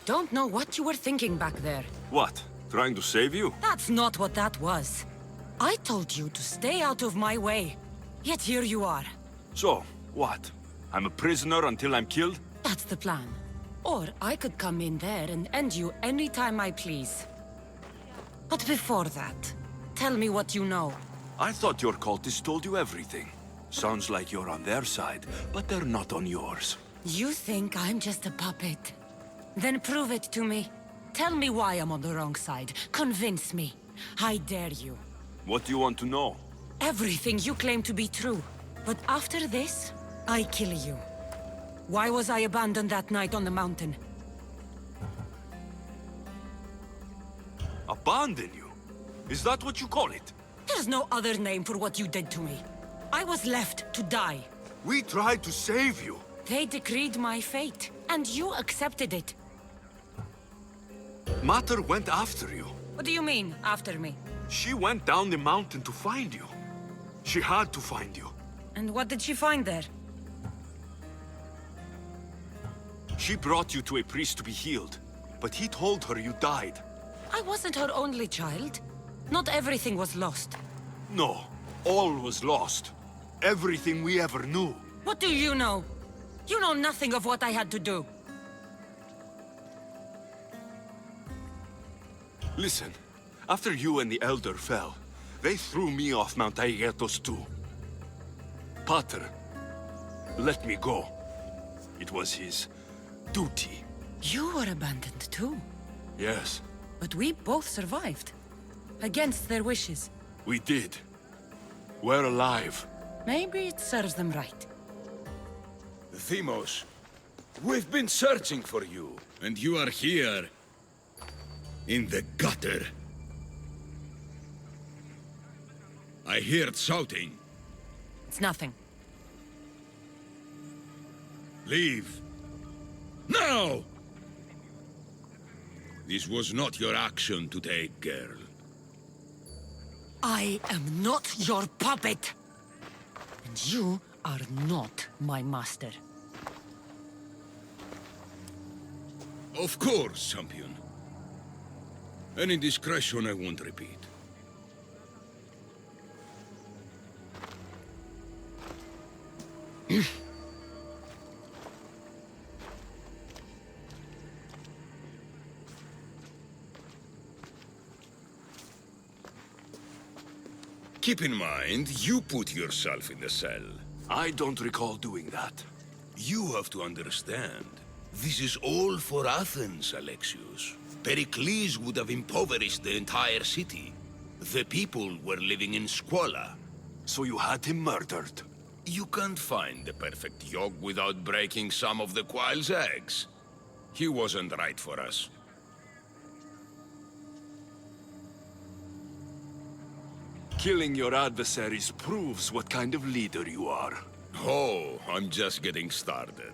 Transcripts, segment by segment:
don't know what you were thinking back there. What? Trying to save you? That's not what that was. I told you to stay out of my way. Yet here you are. So, what? I'm a prisoner until I'm killed? That's the plan. Or I could come in there and end you anytime I please. But before that, tell me what you know. I thought your cultists told you everything. Sounds like you're on their side, but they're not on yours. You think I'm just a puppet? Then prove it to me. Tell me why I'm on the wrong side. Convince me. I dare you. What do you want to know? Everything you claim to be true. But after this, I kill you. Why was I abandoned that night on the mountain? Abandon you? Is that what you call it? There's no other name for what you did to me. I was left to die. We tried to save you. They decreed my fate, and you accepted it. Mater went after you. What do you mean, after me? She went down the mountain to find you. She had to find you. And what did she find there? She brought you to a priest to be healed, but he told her you died. I wasn't her only child. Not everything was lost. No, all was lost. Everything we ever knew. What do you know? You know nothing of what I had to do. Listen, after you and the Elder fell, they threw me off Mount Aegetos too. Pater let me go. It was his duty. You were abandoned too. Yes, But we both survived. Against their wishes. we did. We're alive. Maybe it serves them right. Themos, we've been searching for you, and you are here. In the gutter. I heard shouting. It's nothing. Leave. Now! This was not your action to take, girl. I am not your puppet. And you are not my master. Of course, champion. Any indiscretion I won't repeat. Keep in mind, you put yourself in the cell. I don't recall doing that. You have to understand. This is all for Athens, Alexios. Pericles would have impoverished the entire city. The people were living in squalor. So you had him murdered. You can't find the perfect yolk without breaking some of the quail's eggs. He wasn't right for us. Killing your adversaries proves what kind of leader you are. Oh, I'm just getting started.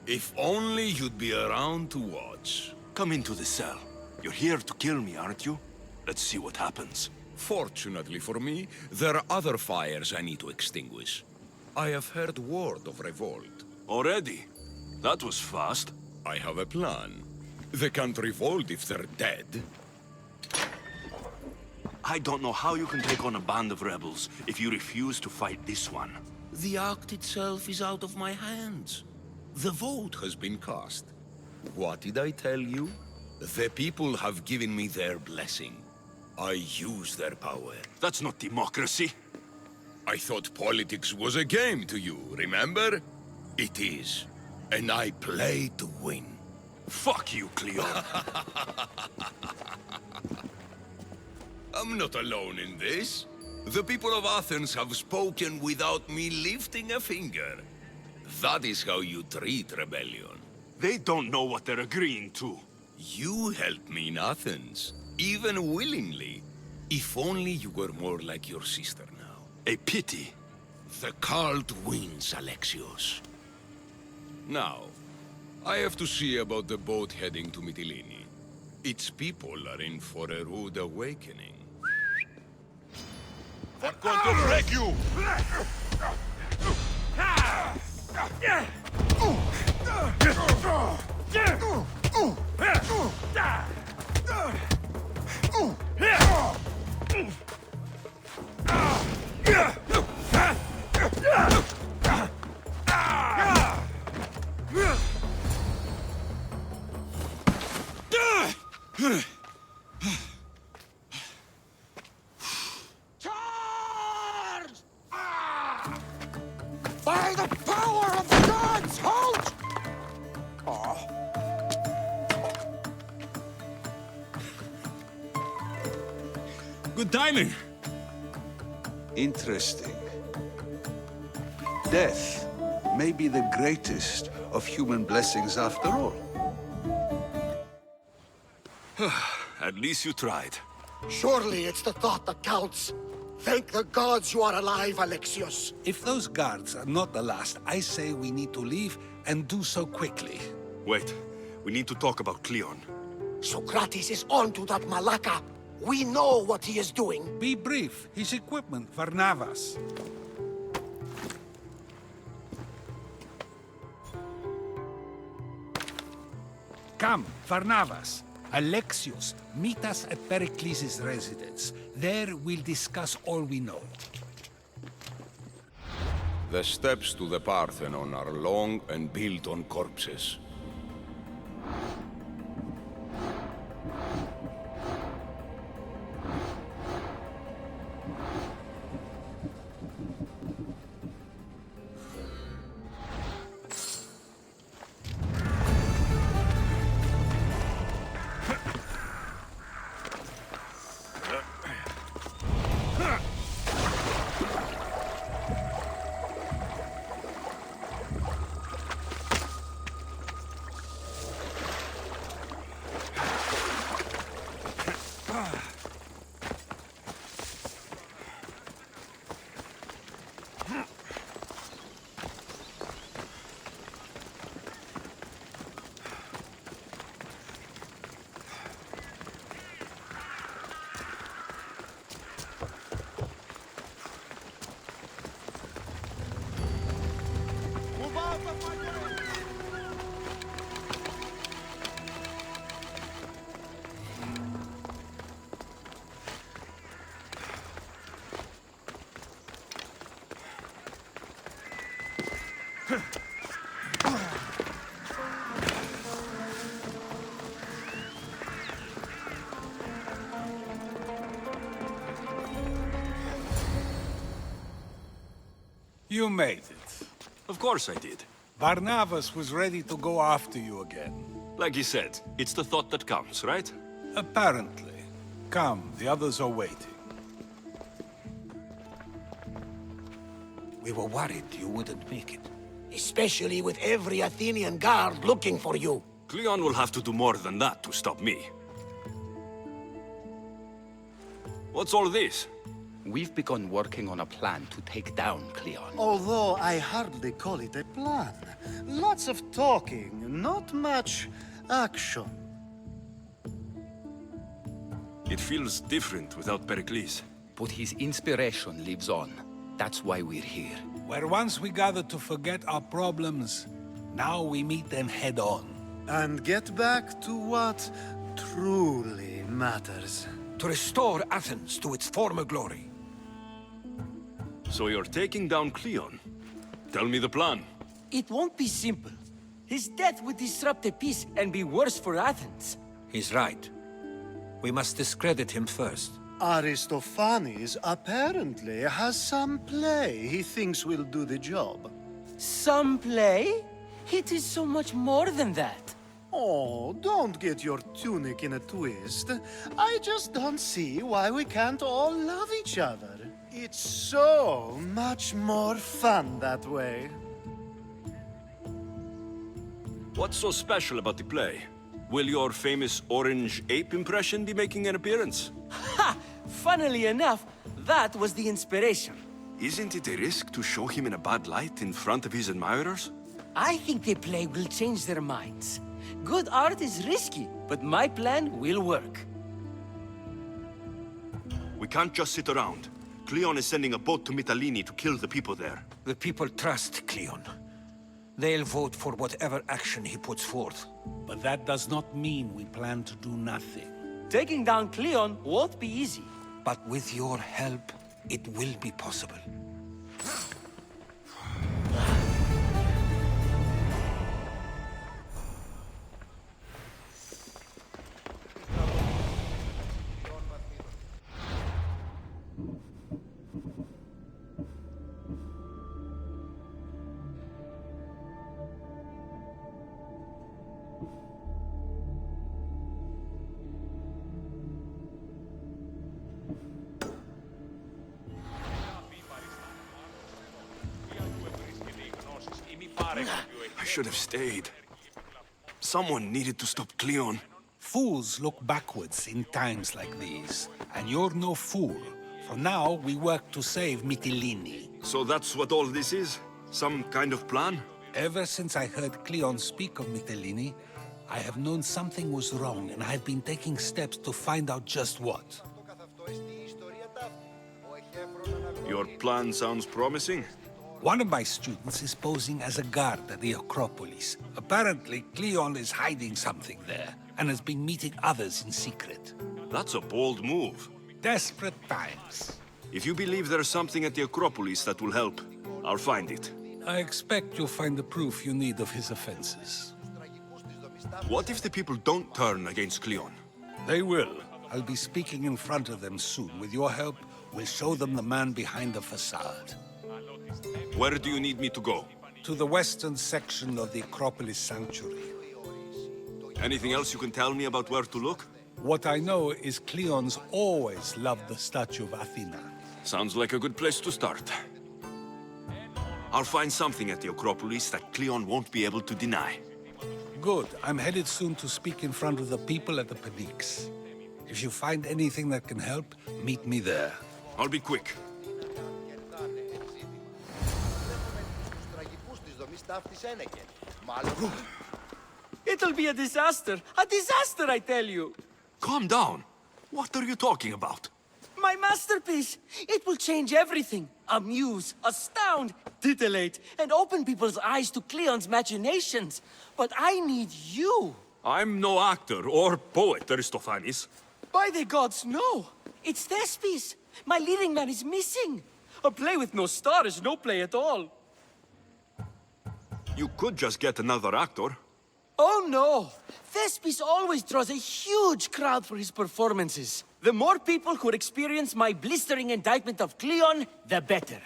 If only you'd be around to watch. Come into the cell. You're here to kill me, aren't you? Let's see what happens. Fortunately for me, there are other fires I need to extinguish. I have heard word of revolt. Already? That was fast. I have a plan. They can't revolt if they're dead. I don't know how you can take on a band of rebels if you refuse to fight this one. The act itself is out of my hands. The vote has been cast. What did I tell you? The people have given me their blessing. I use their power. That's not democracy. I thought politics was a game to you, remember? It is. And I play to win. Fuck you, Cleo. I'm not alone in this. The people of Athens have spoken without me lifting a finger. That is how you treat rebellion. They don't know what they're agreeing to. You helped me in Athens, even willingly. If only you were more like your sister now. A pity. The cult wins, Alexios. Now, I have to see about the boat heading to Mytilene. Its people are in for a rude awakening. I'm going to break you! Charge! By the power of the gods, halt! Good timing. Interesting. Death may be the greatest of human blessings after all. At least you tried. Surely it's the thought that counts. Thank the gods you are alive, Alexios. If those guards are not the last, I say we need to leave and do so quickly. Wait, we need to talk about Cleon. Socrates is on to that Malaka. We know what he is doing. Be brief. His equipment, Varnavas. Come, Varnavas. Alexios, meet us at Pericles' residence. There we'll discuss all we know. The steps to the Parthenon are long and built on corpses. You made it. Of course I did. Varnavas was ready to go after you again. Like he said, it's the thought that counts, right? Apparently. Come, the others are waiting. We were worried you wouldn't make it. Especially with every Athenian guard looking for you. Cleon will have to do more than that to stop me. What's all this? We've begun working on a plan to take down Cleon. Although I hardly call it a plan. Lots of talking, not much action. It feels different without Pericles. But his inspiration lives on. That's why we're here. Where once we gathered to forget our problems, now we meet them head on. And get back to what truly matters. To restore Athens to its former glory. So you're taking down Cleon? Tell me the plan. It won't be simple. His death would disrupt the peace and be worse for Athens. He's right. We must discredit him first. Aristophanes apparently has some play he thinks will do the job. Some play? It is so much more than that. Oh, don't get your tunic in a twist. I just don't see why we can't all love each other. It's so much more fun that way. What's so special about the play? Will your famous orange ape impression be making an appearance? Ha! Funnily enough, that was the inspiration. Isn't it a risk to show him in a bad light in front of his admirers? I think the play will change their minds. Good art is risky, but my plan will work. We can't just sit around. Cleon is sending a boat to Mytilene to kill the people there. The people trust Cleon. They'll vote for whatever action he puts forth. But that does not mean we plan to do nothing. Taking down Cleon won't be easy. But with your help, it will be possible. I should have stayed. Someone needed to stop Cleon. Fools look backwards in times like these, and you're no fool. For now, we work to save Mytilene. So that's what all this is? Some kind of plan? Ever since I heard Cleon speak of Mytilene, I have known something was wrong, and I've been taking steps to find out just what. Your plan sounds promising. One of my students is posing as a guard at the Acropolis. Apparently, Cleon is hiding something there, and has been meeting others in secret. That's a bold move. Desperate times. If you believe there's something at the Acropolis that will help, I'll find it. I expect you'll find the proof you need of his offenses. What if the people don't turn against Cleon? They will. I'll be speaking in front of them soon. With your help, we'll show them the man behind the facade. Where do you need me to go? To the western section of the Acropolis Sanctuary. Anything else you can tell me about where to look? What I know is Cleon's always loved the statue of Athena. Sounds like a good place to start. I'll find something at the Acropolis that Cleon won't be able to deny. Good. I'm headed soon to speak in front of the people at the Pnyx. If you find anything that can help, meet me there. I'll be quick. It'll be a disaster! A disaster, I tell you! Calm down. What are you talking about? My masterpiece! It will change everything. Amuse, astound, titillate, and open people's eyes to Cleon's machinations. But I need you! I'm no actor or poet, Aristophanes. By the gods, no! It's Thespis! My leading man is missing! A play with no star is no play at all. You could just get another actor. Oh no! Thespis always draws a huge crowd for his performances. The more people who experience my blistering indictment of Cleon, the better.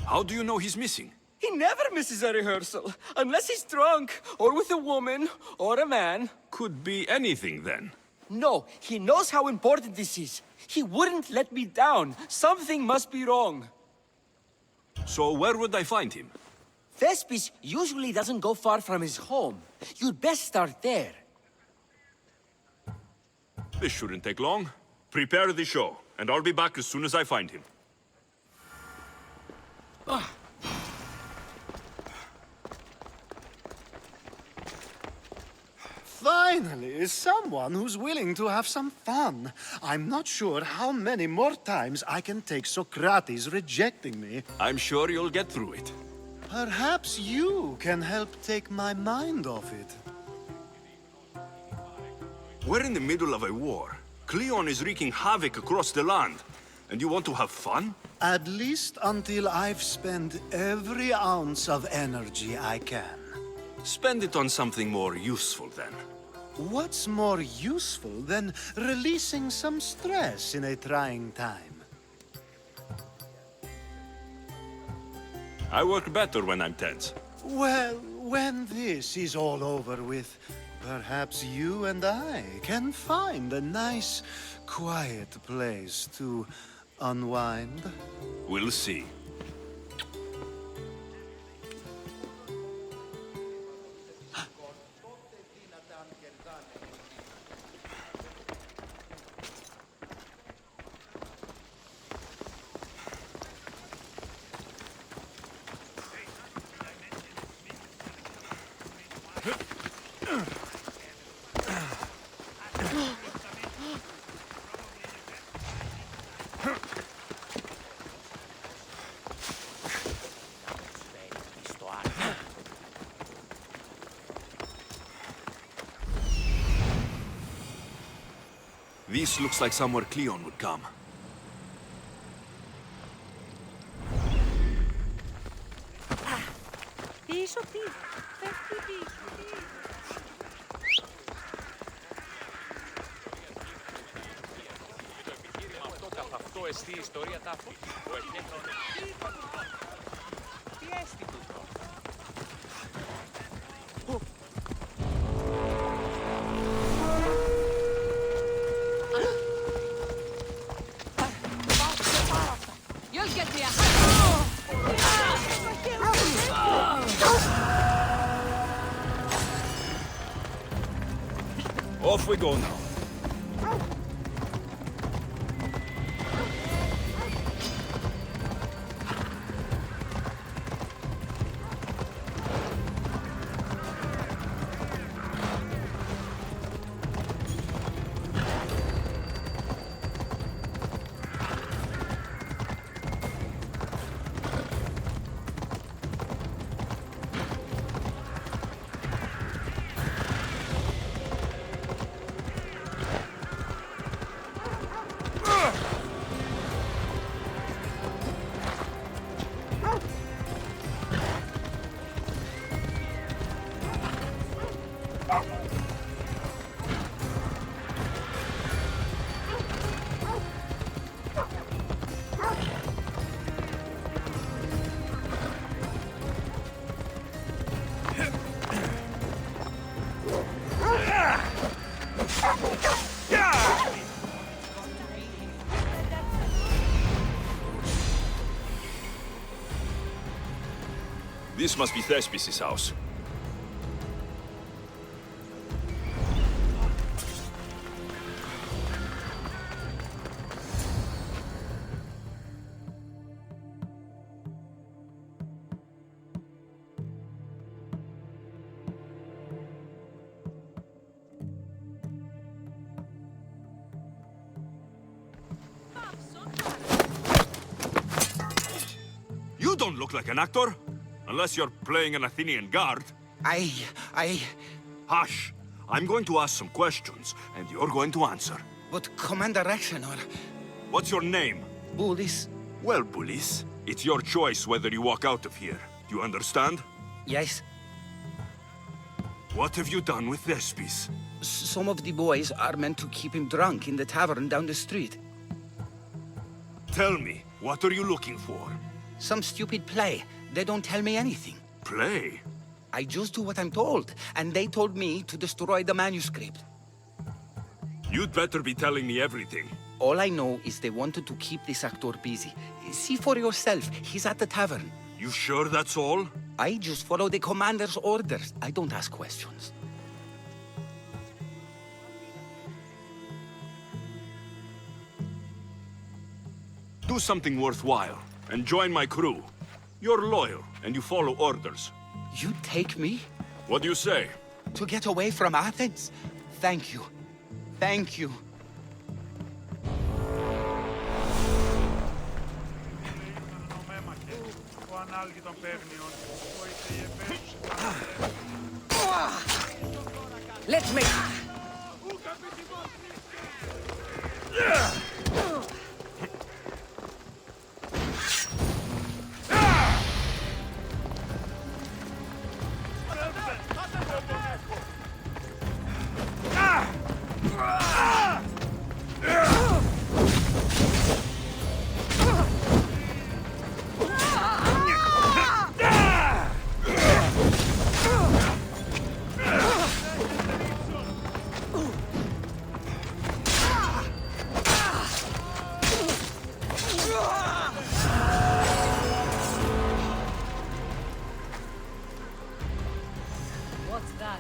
How do you know he's missing? He never misses a rehearsal, unless he's drunk, or with a woman, or a man. Could be anything then. No, he knows how important this is. He wouldn't let me down. Something must be wrong. So where would I find him? Thespis usually doesn't go far from his home. You'd best start there. This shouldn't take long. Prepare the show, and I'll be back as soon as I find him. Finally, someone who's willing to have some fun. I'm not sure how many more times I can take Socrates rejecting me. I'm sure you'll get through it. Perhaps you can help take my mind off it. We're in the middle of a war. Cleon is wreaking havoc across the land. And you want to have fun? At least until I've spent every ounce of energy I can. Spend it on something more useful, then. What's more useful than releasing some stress in a trying time? I work better when I'm tense. Well, when this is all over with, perhaps you and I can find a nice, quiet place to unwind. We'll see. This looks like somewhere Cleon would come. Πίσω, πίσω. Πέφτει πίσω. Αυτό καθ' αυτό εστί η ιστορία τάφου. Τι έστι τούτο. You'll get me a... Off we go now. This must be Thespis' house. You don't look like an actor. Unless you're playing an Athenian guard. Hush! I'm going to ask some questions, and you're going to answer. But Commander Rexenor... What's your name? Bullis? Well, Bullis, it's your choice whether you walk out of here. Do you understand? Yes. What have you done with Thespis? Some of the boys are meant to keep him drunk in the tavern down the street. Tell me, what are you looking for? Some stupid play. They don't tell me anything. Play? I just do what I'm told, and they told me to destroy the manuscript. You'd better be telling me everything. All I know is they wanted to keep this actor busy. See for yourself, he's at the tavern. You sure that's all? I just follow the commander's orders. I don't ask questions. Do something worthwhile, and join my crew. You're loyal, and you follow orders. You take me? What do you say? To get away from Athens? Thank you. Thank you. Let's make it. What's that?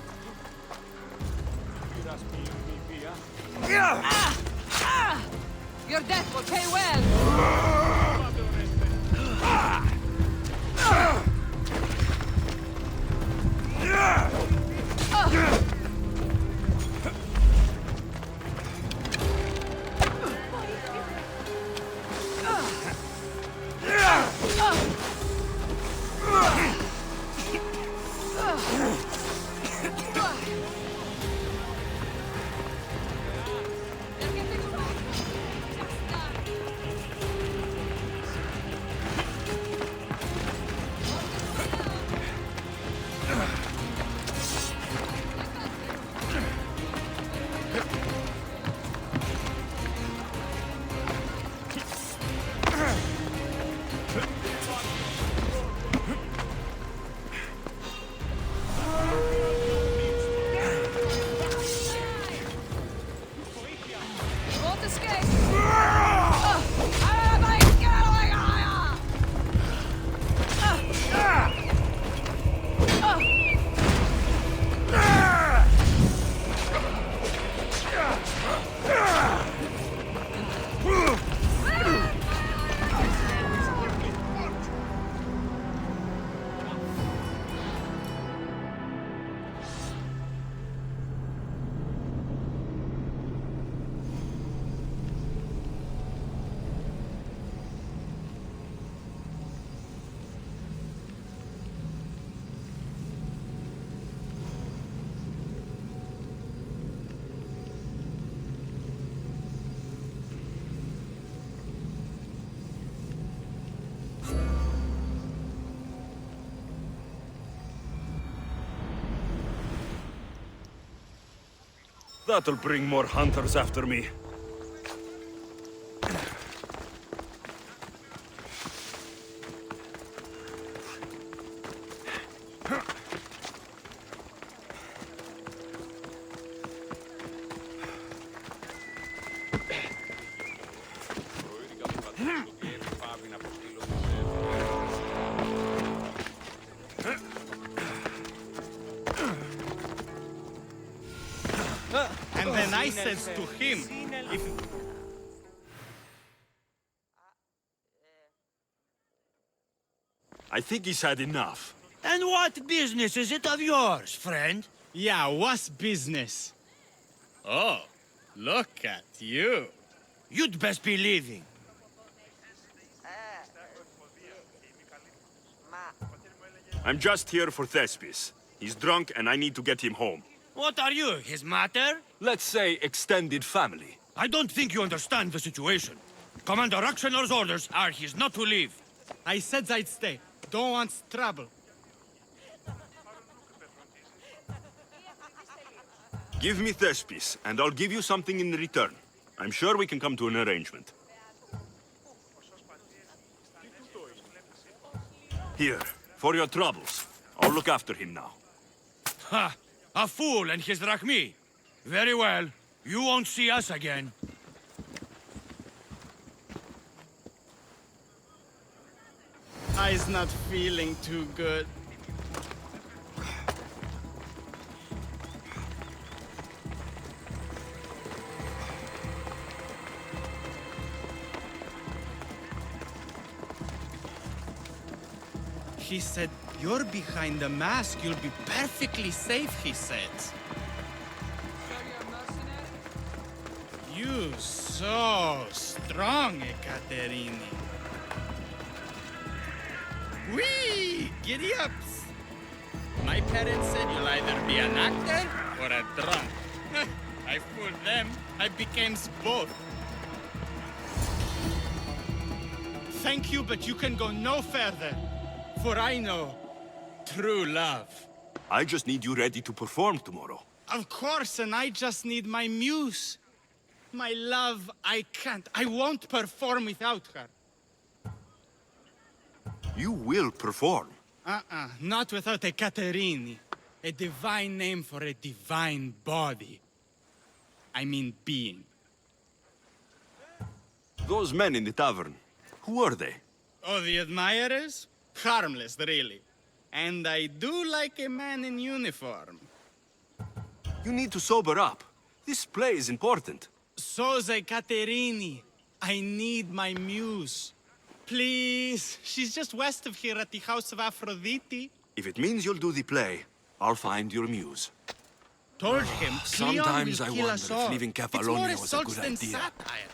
Your death will pay well! That'll bring more hunters after me. And then I said to him, if... I think he's had enough. And what business is it of yours, friend? Yeah, what's business? Oh, look at you. You'd best be leaving. I'm just here for Thespis. He's drunk and I need to get him home. What are you, his mater? Let's say extended family. I don't think you understand the situation. Commander Aktioner's orders are he's not to leave. I said I'd stay. Don't want trouble. Give me Thespis, and I'll give you something in return. I'm sure we can come to an arrangement. Here, for your troubles. I'll look after him now. Ha! A fool and his drachmi. Very well. You won't see us again. I's not feeling too good. He said, "You're behind the mask. You'll be perfectly safe," he said. You so strong, Ekaterini. Whee! Giddy ups! My parents said you'll either be an actor or a drunk. I fooled them. I became both. Thank you, but you can go no further. For I know true love. I just need you ready to perform tomorrow. Of course, and I just need my muse. My love, I can't. I won't perform without her. You will perform. Not without a Caterini. A divine name for a divine body. I mean being. Those men in the tavern, who are they? Oh, the admirers? Harmless, really. And I do like a man in uniform. You need to sober up. This play is important. So's a Caterini. I need my muse. Please, she's just west of here at the House of Aphrodite. If it means you'll do the play, I'll find your muse. Told him, Sometimes I Cleon will kill wonder us if all. leaving It's more Kefalonia was a assaults good than idea. satire.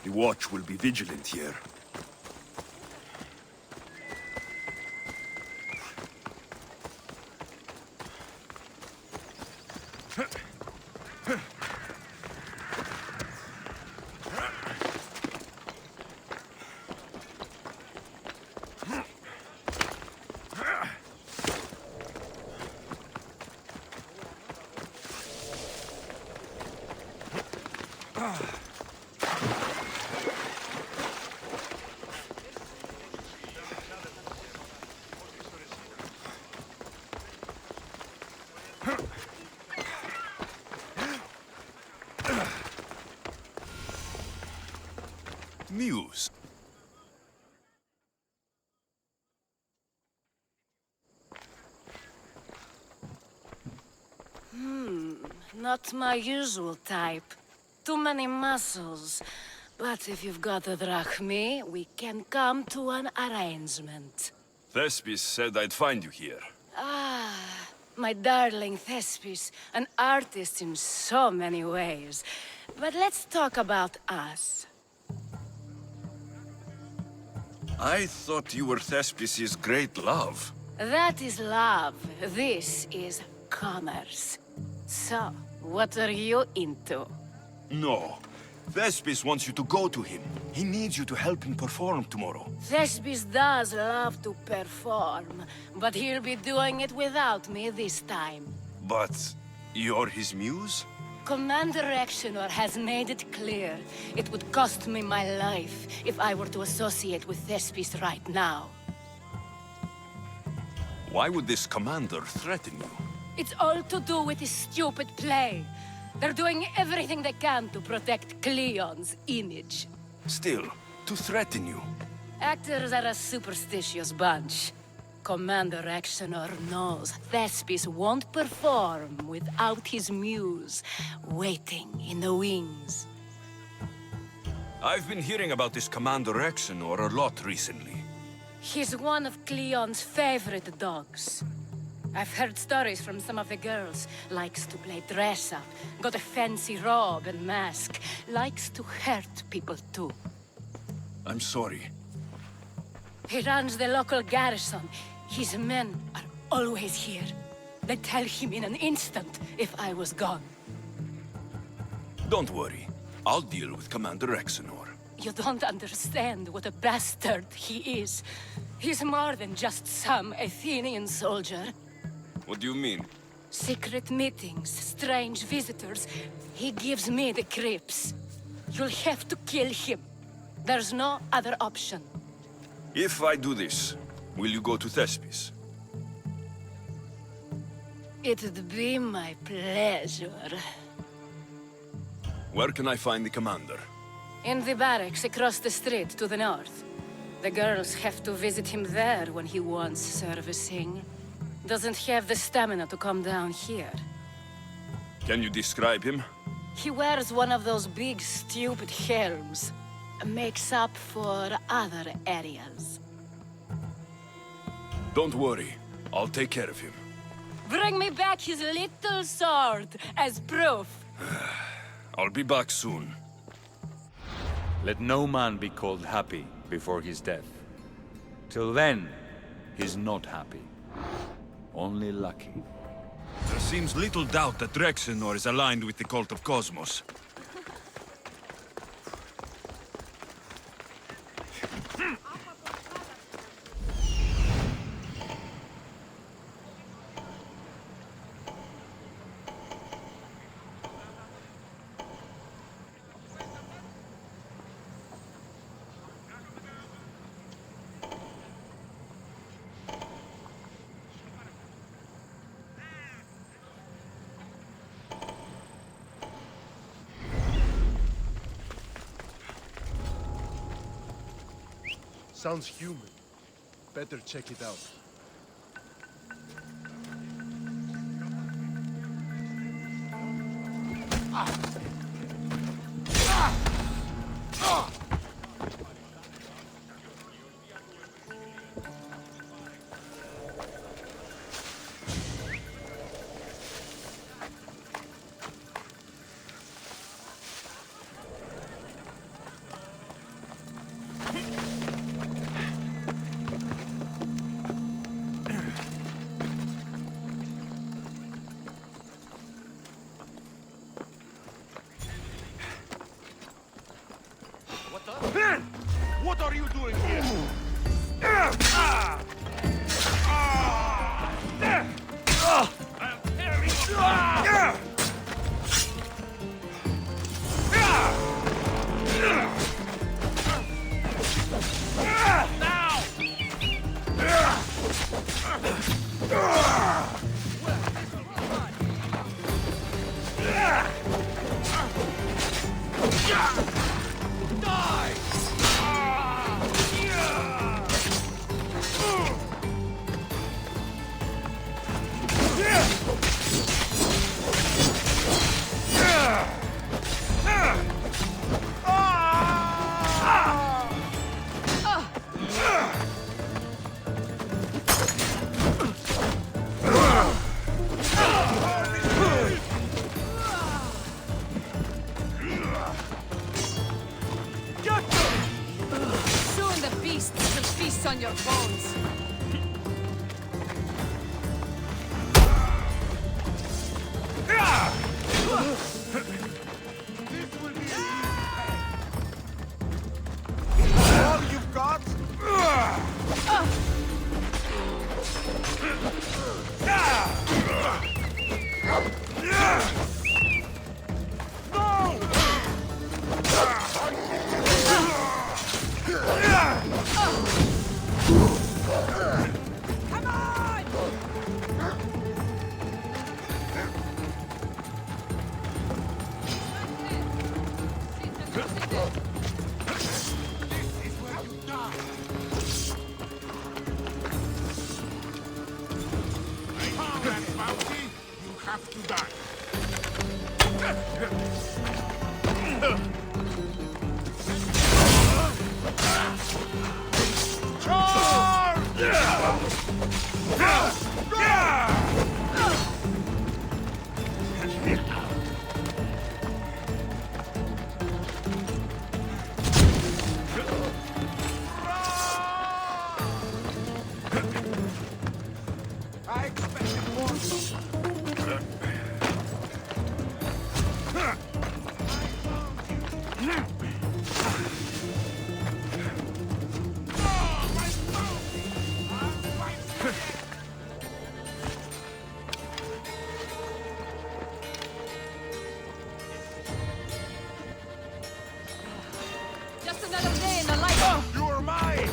The watch will be vigilant here. Muse. Not my usual type. Too many muscles. But if you've got a drachmi, we can come to an arrangement. Thespis said I'd find you here. Ah, My darling Thespis, an artist in so many ways. But let's talk about us. I thought you were Thespis' great love. That is love. This is commerce. So, what are you into? No. Thespis wants you to go to him. He needs you to help him perform tomorrow. Thespis does love to perform, but he'll be doing it without me this time. But you're his muse? Commander Exenor has made it clear it would cost me my life if I were to associate with Thespis right now. Why would this commander threaten you? It's all to do with his stupid play. They're doing everything they can to protect Cleon's image. Still, to threaten you. Actors are a superstitious bunch. Commander Exenor knows Thespis won't perform without his muse waiting in the wings. I've been hearing about this Commander Exenor a lot recently. He's one of Cleon's favorite dogs. I've heard stories from some of the girls. Likes to play dress-up, got a fancy robe and mask. Likes to hurt people too. I'm sorry. He runs the local garrison. His men are always here. They'd tell him in an instant if I was gone. Don't worry. I'll deal with Commander Exenor. You don't understand what a bastard he is. He's more than just some Athenian soldier. What do you mean? Secret meetings, strange visitors. He gives me the creeps. You'll have to kill him. There's no other option. If I do this, will you go to Thespis? It'd be my pleasure. Where can I find the commander? In the barracks across the street to the north. The girls have to visit him there when he wants servicing. Doesn't have the stamina to come down here. Can you describe him? He wears one of those big, stupid helms. Makes up for other areas. Don't worry. I'll take care of him. Bring me back his little sword as proof. I'll be back soon. Let no man be called happy before his death. Till then, he's not happy. Only lucky. There seems little doubt that Rexenor is aligned with the cult of Cosmos. Sounds human. Better check it out. your bones. All you've got? I expected more. Just another day in the life. You are mine!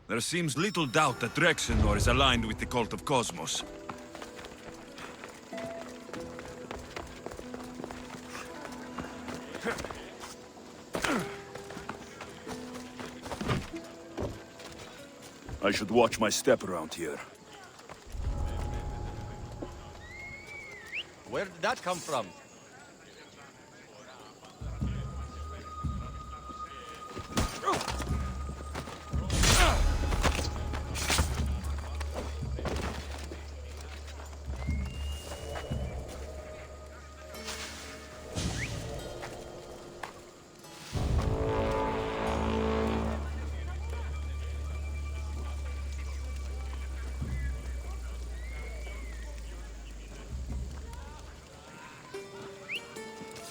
There seems little doubt that Rexenor is aligned with the cult of Cosmos. I should watch my step around here. Where did that come from?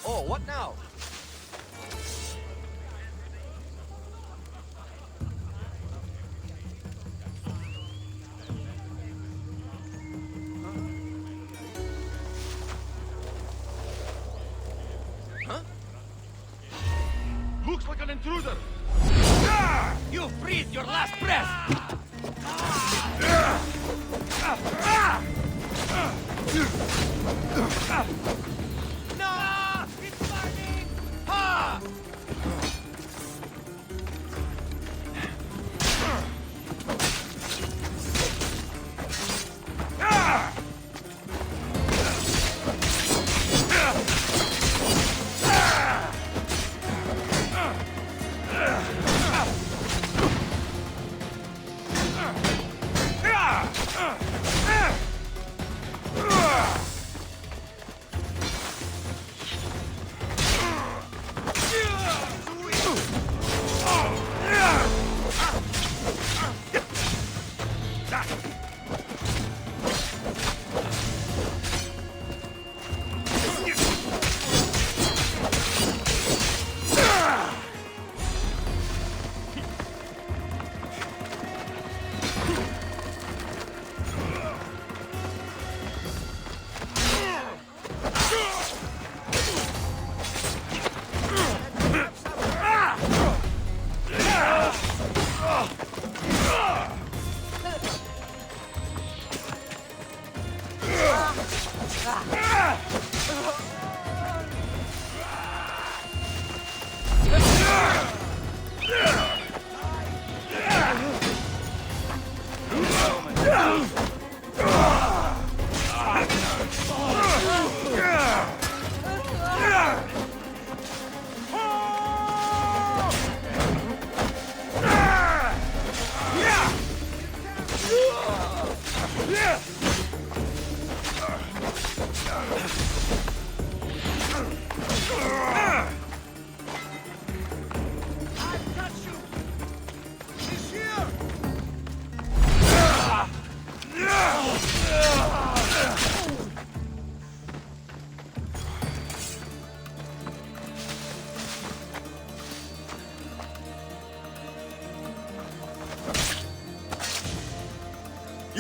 Oh, what now? Huh? Looks like an intruder! You breathed your last breath! No! It's burning! Ha!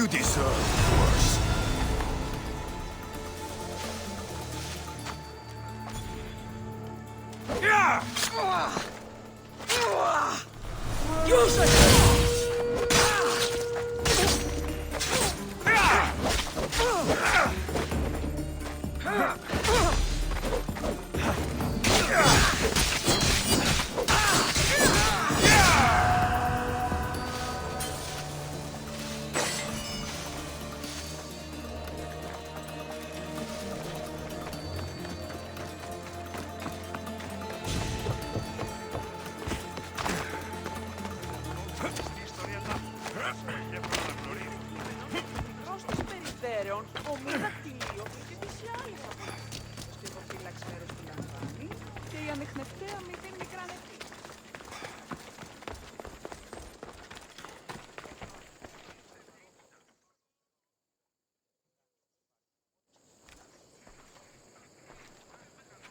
You deserve worse. Use it!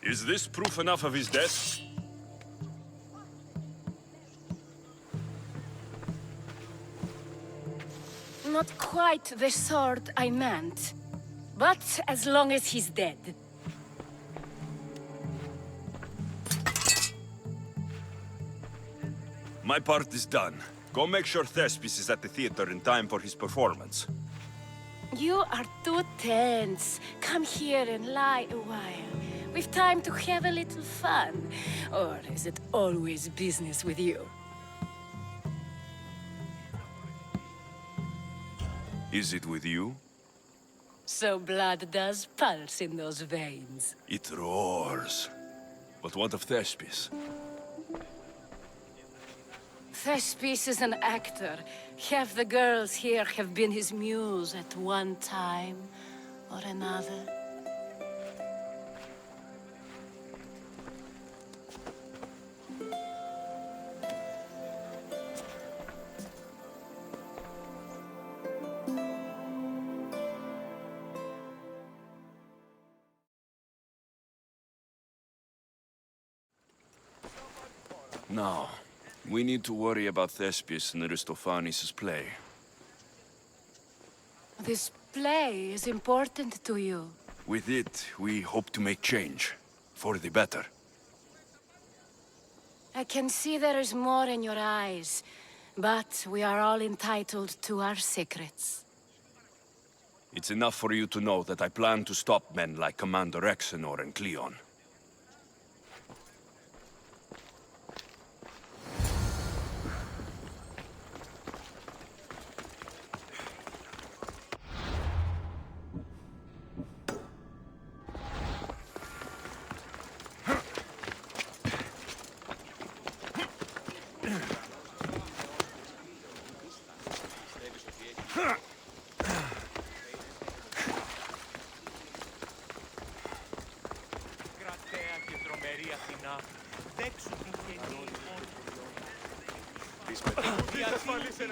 Is this proof enough of his death? Not quite the sort I meant. But as long as he's dead. My part is done. Go make sure Thespis is at the theater in time for his performance. You are too tense. Come here and lie a while. We've time to have a little fun. Or is it always business with you? Is it with you? So blood does pulse in those veins. It roars. But what of Thespis? Thespis is an actor. Half the girls here have been his muse at one time or another. Now, we need to worry about Thespis and Aristophanes' play. This play is important to you. With it, we hope to make change. For the better. I can see there is more in your eyes, but we are all entitled to our secrets. It's enough for you to know that I plan to stop men like Commander Exenor and Cleon.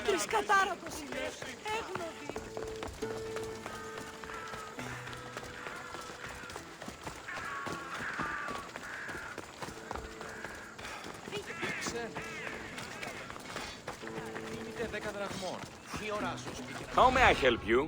Τρισκατάρατος είναι, έγνοδη. Δίνετε 10 δραχμών. Τι ώρα σου σπίτι. How may I help you?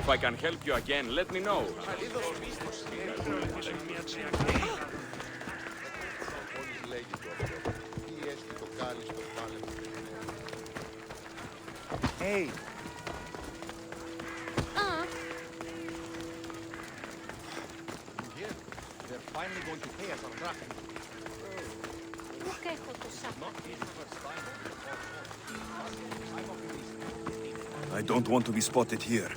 If I can help you again, let me know. λέγει το αυτό. Τι έστει το κάλλι στο πάλεμα. Hey, Here, they're finally going to pay us our drachma. I don't want to be spotted here.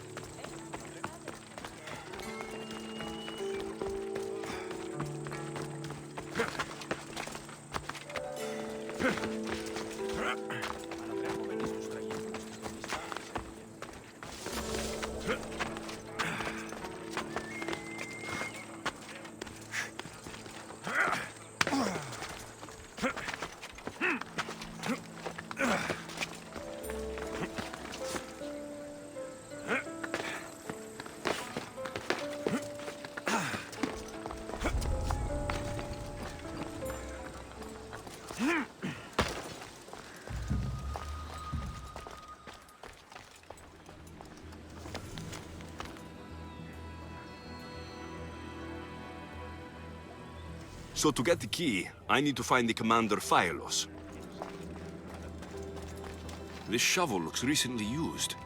So to get the key, I need to find the commander Phylos. This shovel looks recently used.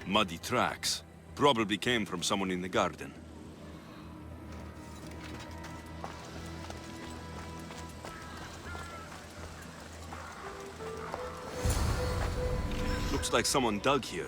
Muddy tracks. Probably came from someone in the garden. Looks like someone dug here.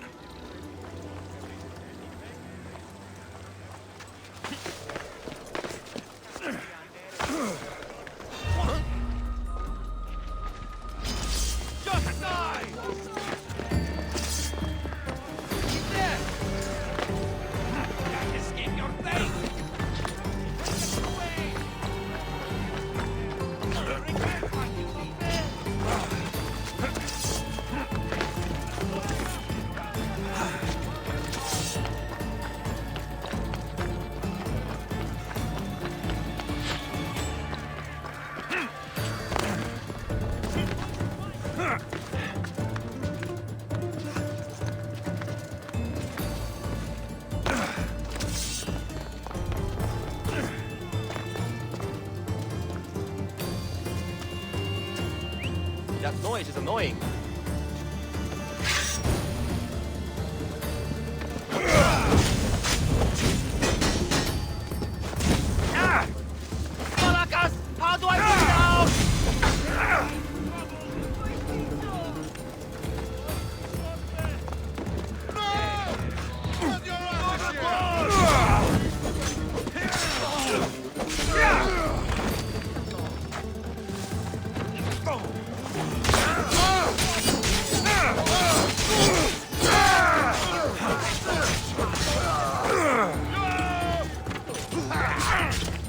That noise is annoying. Malakas! How do I get down?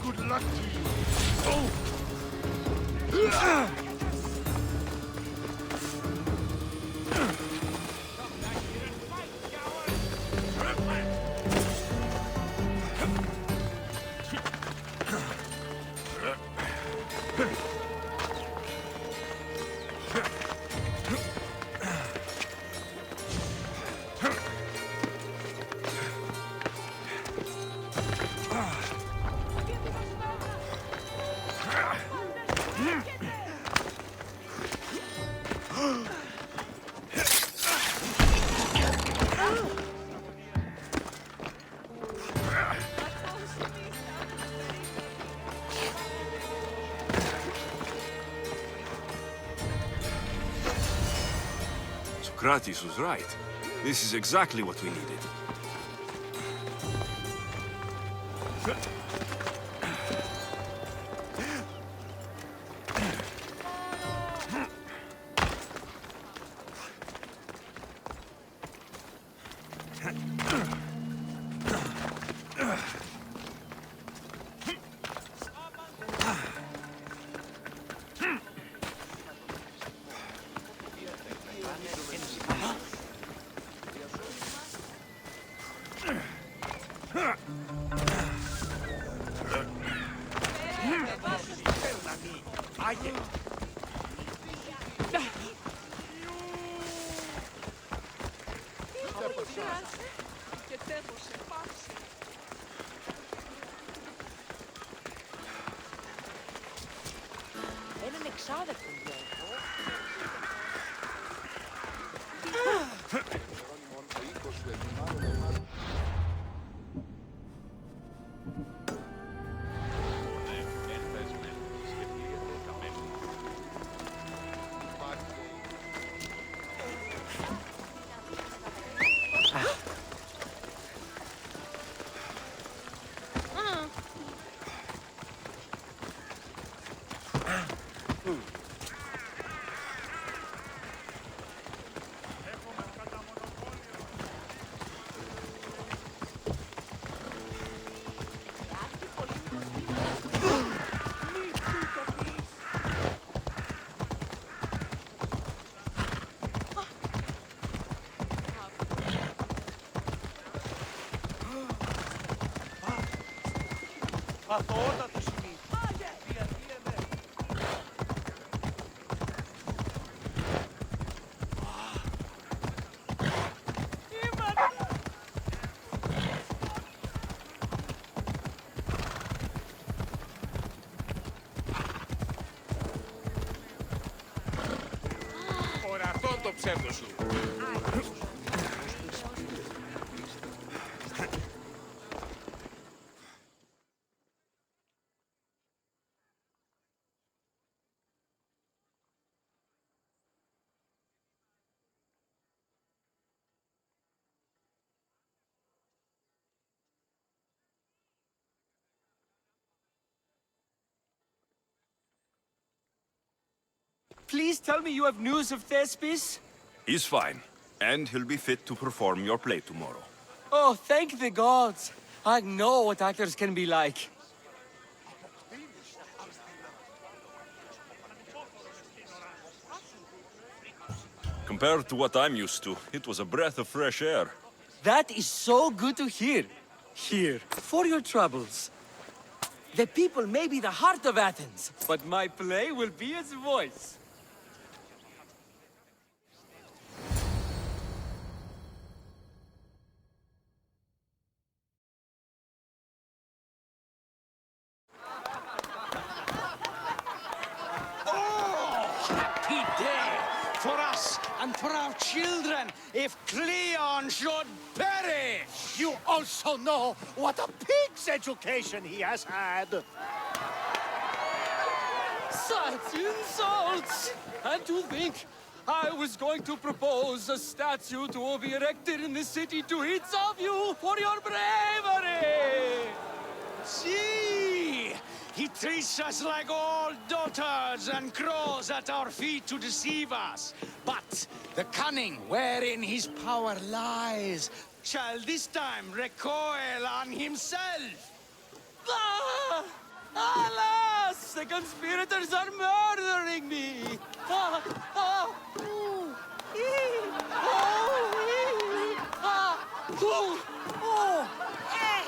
Good luck to you. Socrates was right. This is exactly what we needed. Huh? Έναν εξάδελφο νιώθω. Αθωότατο σημείο. Ορατό το ψεύδο σου. Please tell me you have news of Thespis? He's fine, and he'll be fit to perform your play tomorrow. Oh, thank the gods. I know what actors can be like. Compared to what I'm used to, it was a breath of fresh air. That is so good to hear. Here, for your troubles. The people may be the heart of Athens, but my play will be its voice. Happy day for us and for our children if Cleon should perish! You also know what a pig's education he has had. Such insults! And to think I was going to propose a statue to be erected in the city to each of you for your bravery! See! He treats us like old daughters and crawls at our feet to deceive us. But the cunning wherein his power lies shall this time recoil on himself. Ah! Alas! The conspirators are murdering me! Ah! Ah! Ooh! Ee! Oh! Ee! Ah! Ooh! Oh! Eh!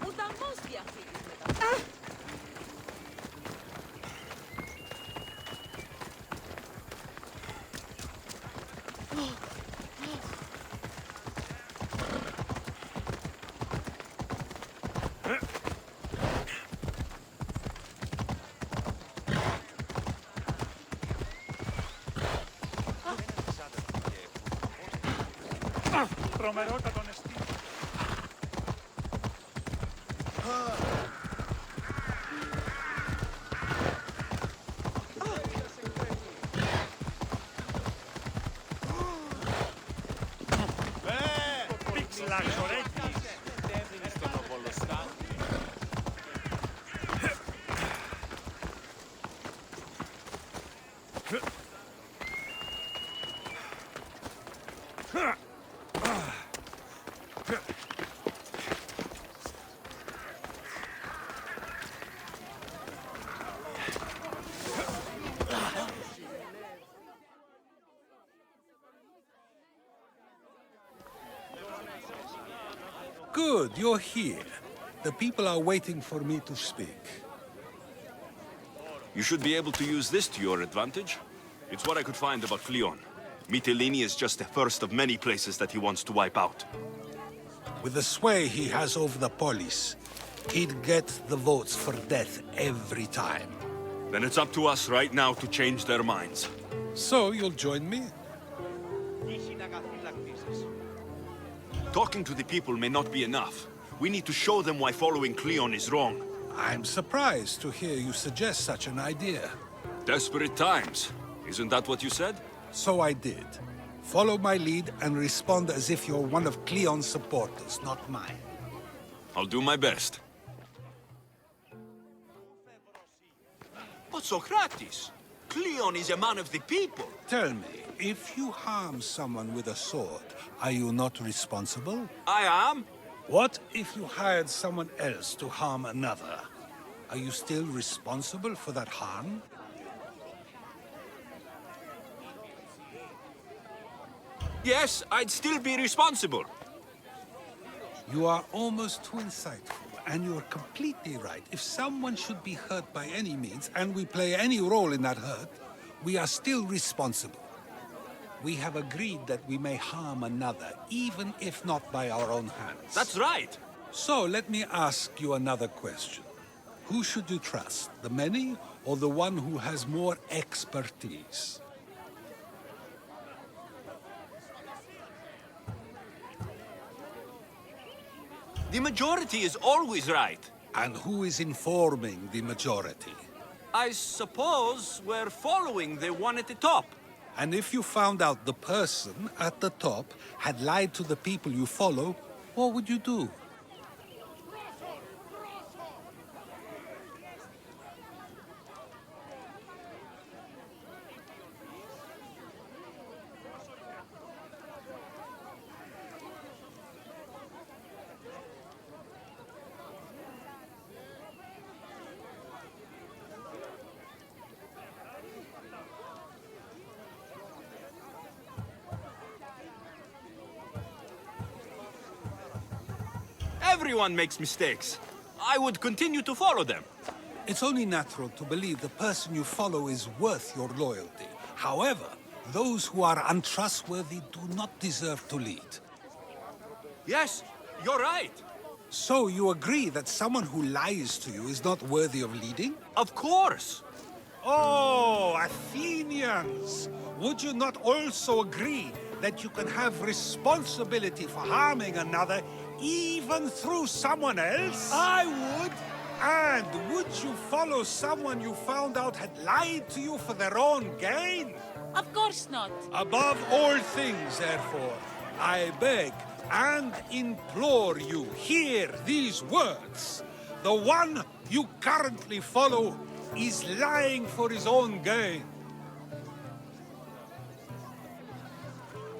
Ουδαμός διαφύγεις μετά. Τρομερότατο νεστή. Good, you're here. The people are waiting for me to speak. You should be able to use this to your advantage. It's what I could find about Cleon. Mytilene is just the first of many places that he wants to wipe out. With the sway he has over the polis, he'd get the votes for death every time. Then it's up to us right now to change their minds. So you'll join me? Talking to the people may not be enough. We need to show them why following Cleon is wrong. I'm surprised to hear you suggest such an idea. Desperate times. Isn't that what you said? So I did. Follow my lead and respond as if you're one of Cleon's supporters, not mine. I'll do my best. But Socrates, Cleon is a man of the people. Tell me, if you harm someone with a sword, are you not responsible? I am. What if you hired someone else to harm another? Are you still responsible for that harm? Yes, I'd still be responsible. You are almost too insightful, and you're completely right. If someone should be hurt by any means, and we play any role in that hurt, we are still responsible. We have agreed that we may harm another, even if not by our own hands. That's right. So let me ask you another question. Who should you trust, the many or the one who has more expertise? The majority is always right. And who is informing the majority? I suppose we're following the one at the top. And if you found out the person at the top had lied to the people you follow, what would you do? Everyone makes mistakes. I would continue to follow them. It's only natural to believe the person you follow is worth your loyalty. However, those who are untrustworthy do not deserve to lead. Yes, you're right. So you agree that someone who lies to you is not worthy of leading? Of course. Oh, Athenians! Would you not also agree that you can have responsibility for harming another even through someone else? I would. And would you follow someone you found out had lied to you for their own gain? Of course not. Above all things, therefore, I beg and implore you, hear these words. The one you currently follow is lying for his own gain.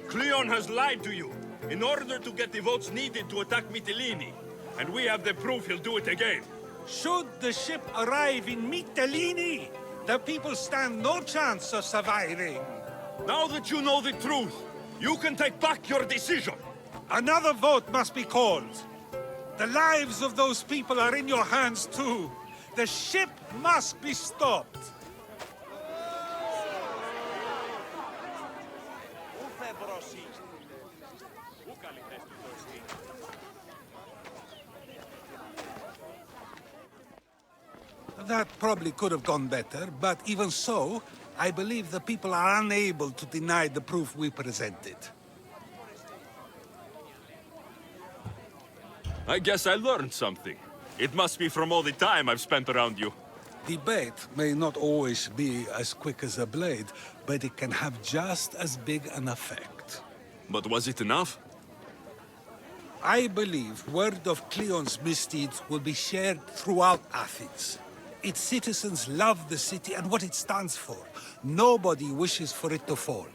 Cleon has lied to you in order to get the votes needed to attack Mytilene. And we have the proof he'll do it again. Should the ship arrive in Mytilene, the people stand no chance of surviving. Now that you know the truth, you can take back your decision. Another vote must be called. The lives of those people are in your hands too. The ship must be stopped. That probably could have gone better, but even so, I believe the people are unable to deny the proof we presented. I guess I learned something. It must be from all the time I've spent around you. Debate may not always be as quick as a blade, but it can have just as big an effect. But was it enough? I believe word of Cleon's misdeeds will be shared throughout Athens. Its citizens love the city and what it stands for. Nobody wishes for it to fall.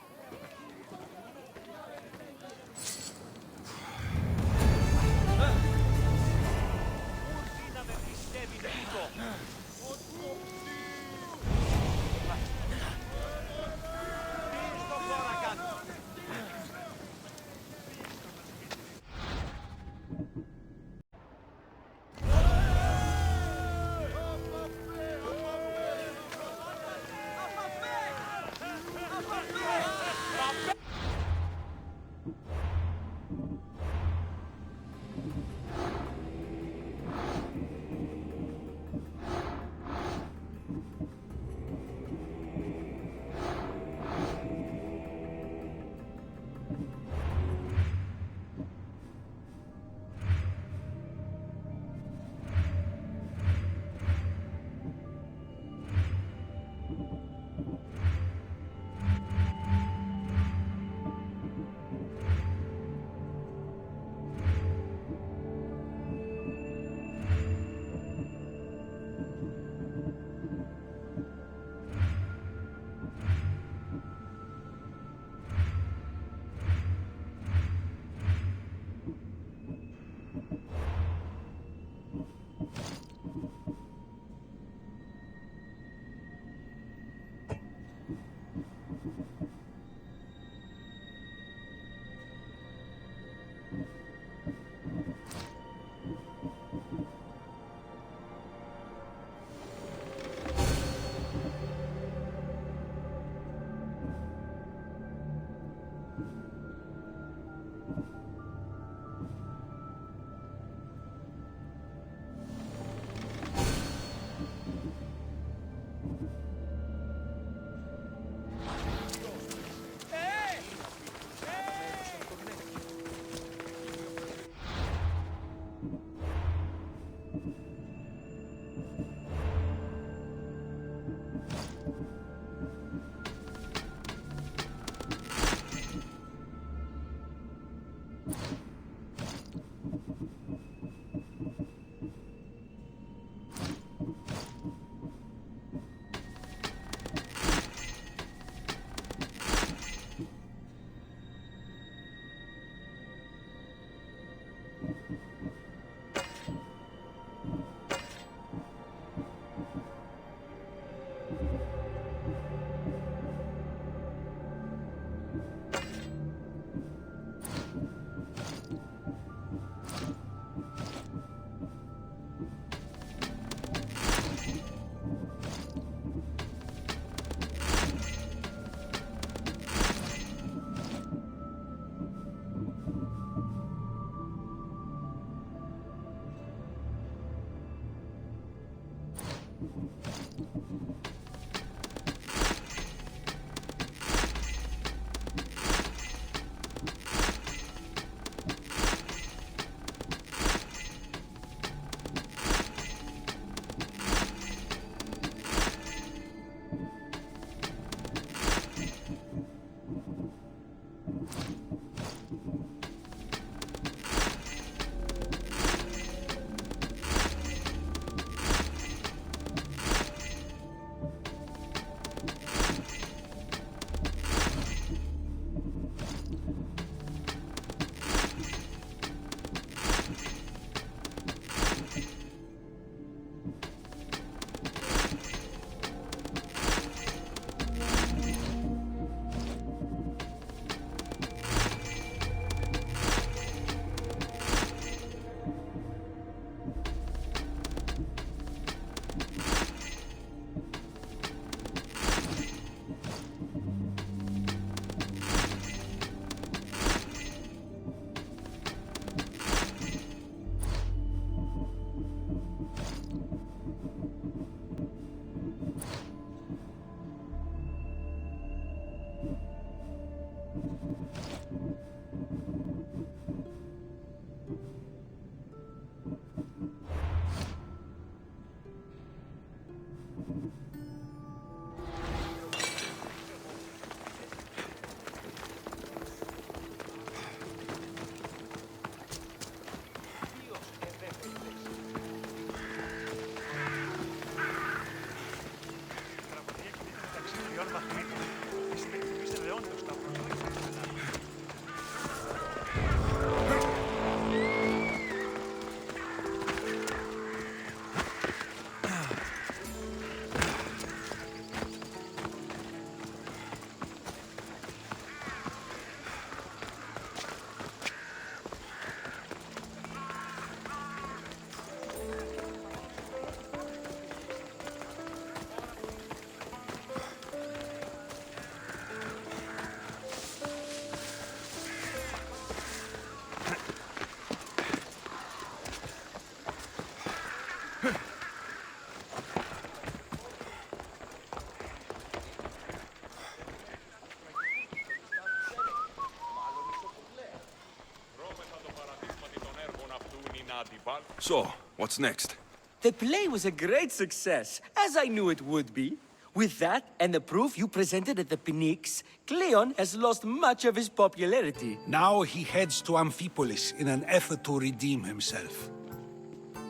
So, what's next? The play was a great success, as I knew it would be. With that, and the proof you presented at the Pnyx, Cleon has lost much of his popularity. Now he heads to Amphipolis in an effort to redeem himself.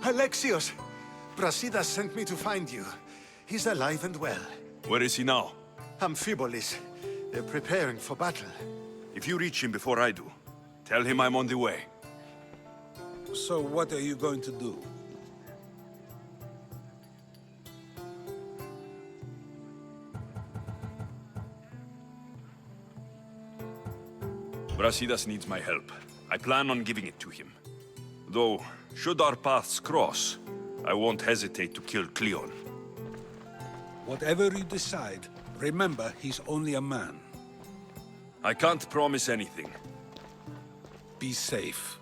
Alexios! Brasidas sent me to find you. He's alive and well. Where is he now? Amphipolis. They're preparing for battle. If you reach him before I do, tell him I'm on the way. So what are you going to do? Brasidas needs my help. I plan on giving it to him. Though, should our paths cross, I won't hesitate to kill Cleon. Whatever you decide, remember he's only a man. I can't promise anything. Be safe.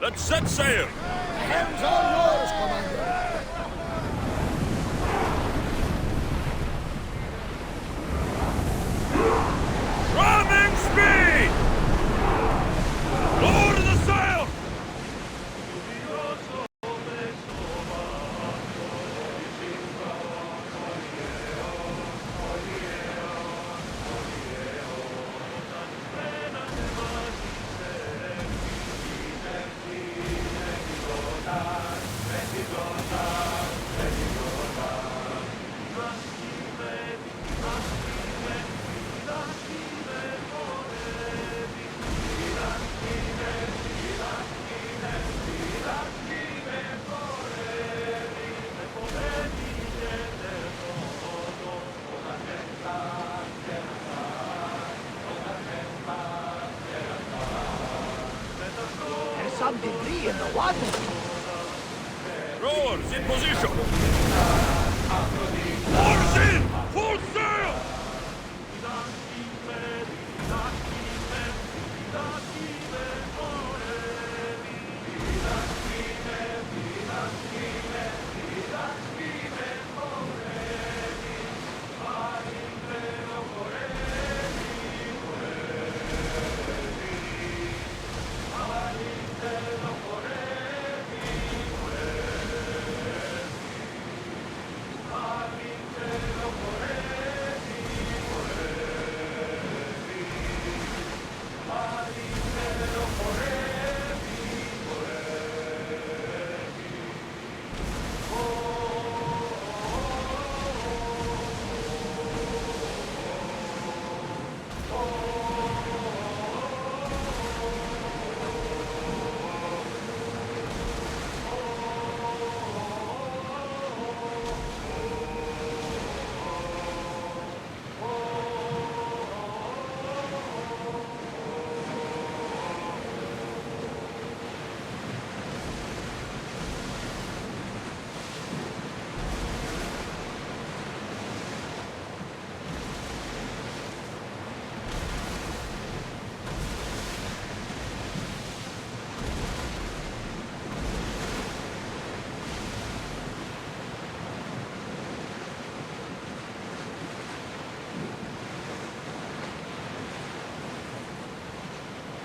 Let's set sail! Hands are yours, Commander! Ramming speed! some debris in the water. Rowers in position! Oars in! Full sail!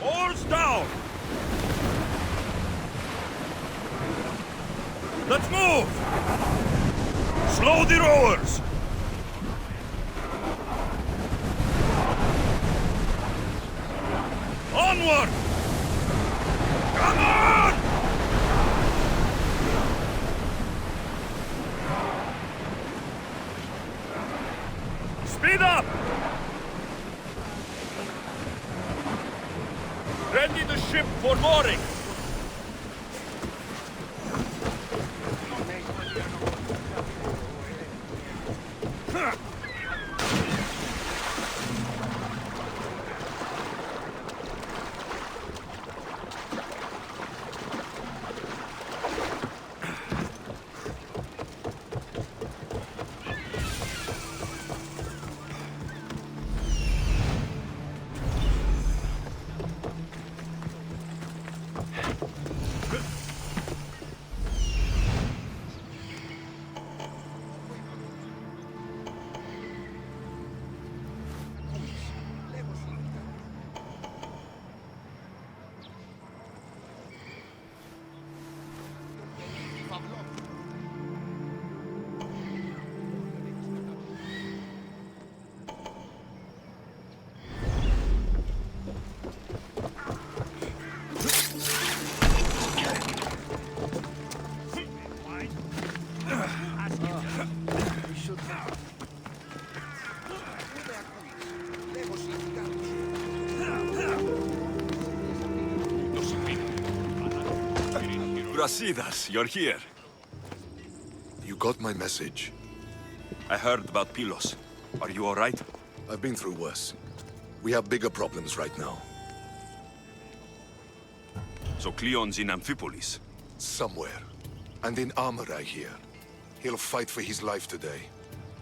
Oars down! Let's move! Slow the rowers! Onward! Come on! Speed up! Ready the ship for mooring! Brasidas, you're here. You got my message. I heard about Pylos. Are you all right? I've been through worse. We have bigger problems right now. So Cleon's in Amphipolis? Somewhere. And in armor, I hear. He'll fight for his life today.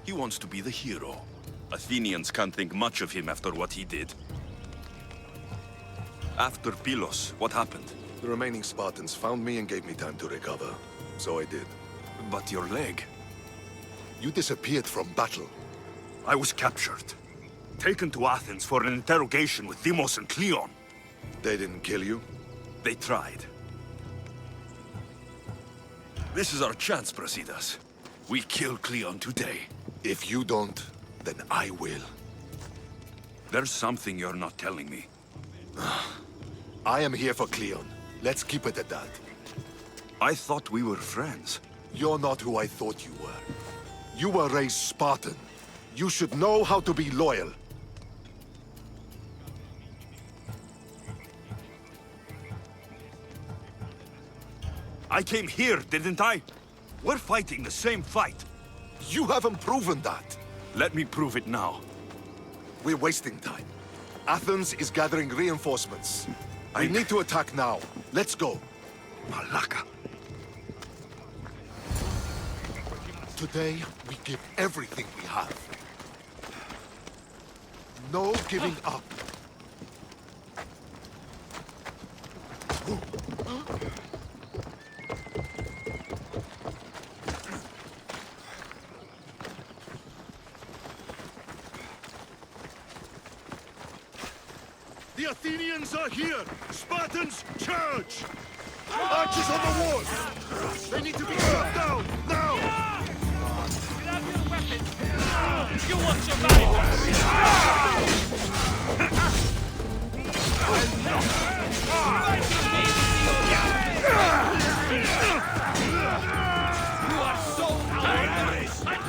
He wants to be the hero. Athenians can't think much of him after what he did. After Pylos, what happened? The remaining Spartans found me and gave me time to recover. So I did. But your leg? You disappeared from battle. I was captured. Taken to Athens for an interrogation with Deimos and Cleon. They didn't kill you? They tried. This is our chance, Brasidas. We kill Cleon today. If you don't, then I will. There's something you're not telling me. I am here for Cleon. Let's keep it at that. I thought we were friends. You're not who I thought you were. You were raised Spartan. You should know how to be loyal. I came here, didn't I? We're fighting the same fight. You haven't proven that. Let me prove it now. We're wasting time. Athens is gathering reinforcements. We need to attack now. Let's go. Malaka. Today, we give everything we have. No giving up. The Athenians are here! Spartans, charge! Archers on the walls! They need to be shot down, now! Grab your weapons! You will You are so outrageous! Let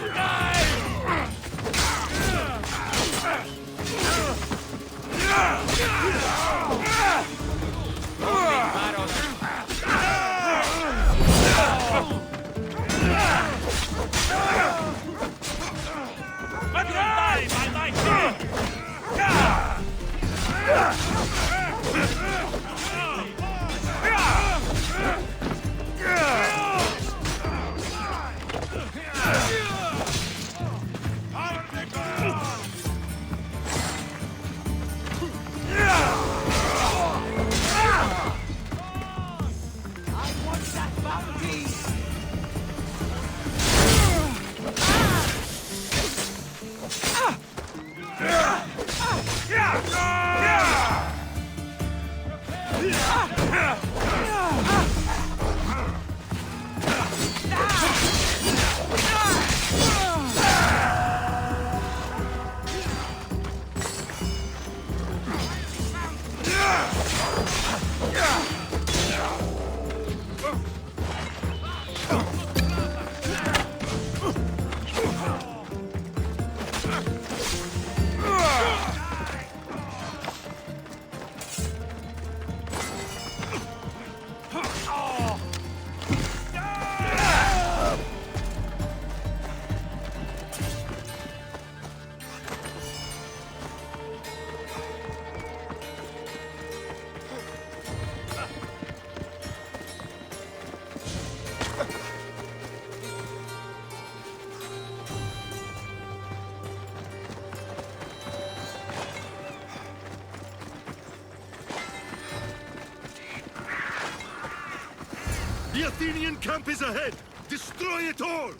them die by my hand! The Athenian camp is ahead! Destroy it all!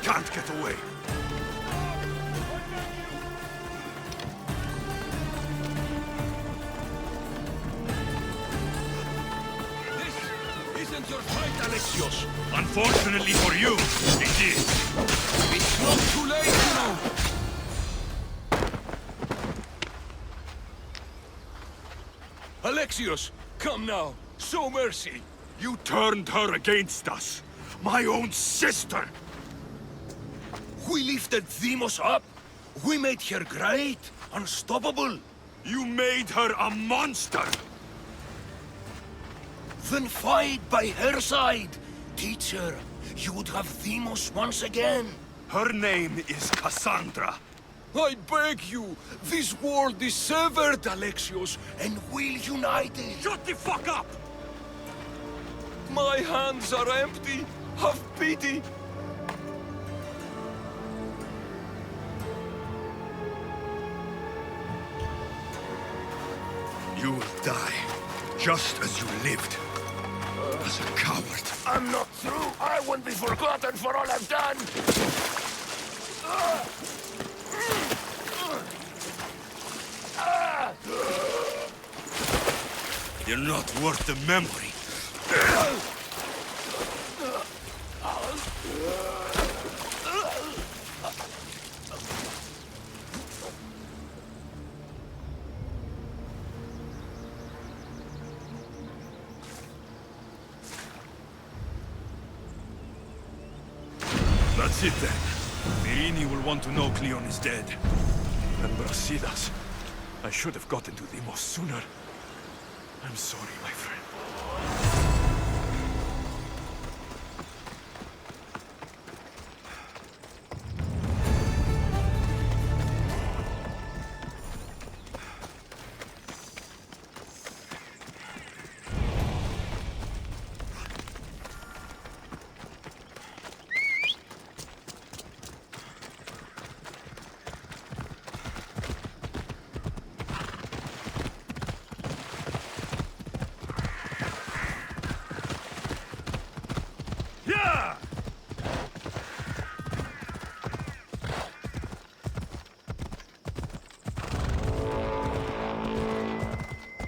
can't get away. This isn't your fight, Alexios. Unfortunately for you, it is. It's not too late, you know. Alexios, come now. Show mercy. You turned her against us. My own sister. We lifted Demos up. We made her great, unstoppable. You made her a monster. Then fight by her side. Teach her. You would have Demos once again. Her name is Cassandra. I beg you. This world is severed, Alexios, and we'll unite it. Shut the fuck up! My hands are empty. Have pity. You will die, just as you lived. As a coward. I'm not through. I won't be forgotten for all I've done. You're not worth the memory. That's it then. Meirini will want to know Cleon is dead. And Brasidas. I should have gotten to Demos sooner. I'm sorry, my friend.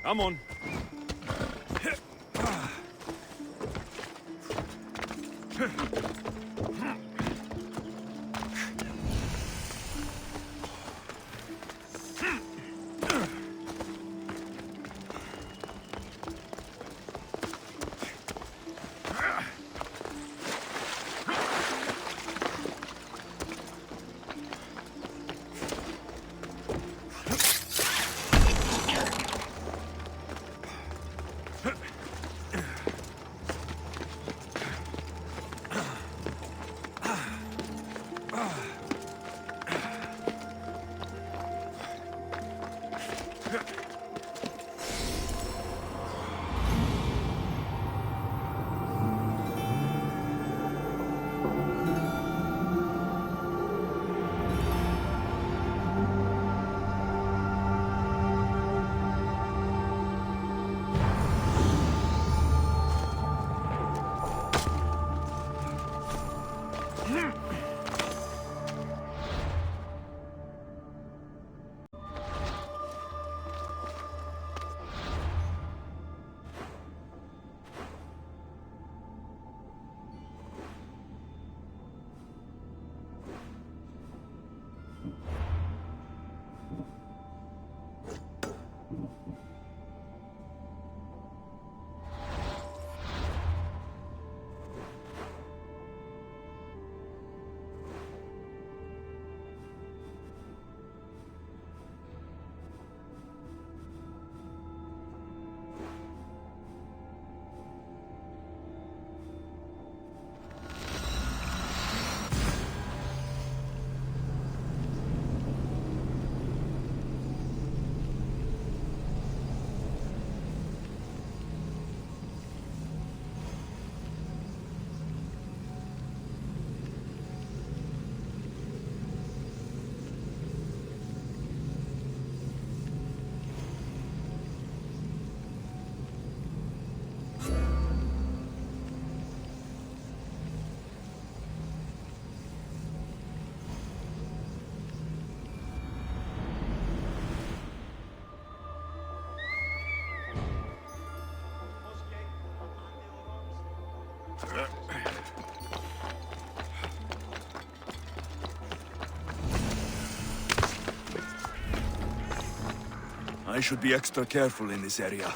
Come on. I should be extra careful in this area.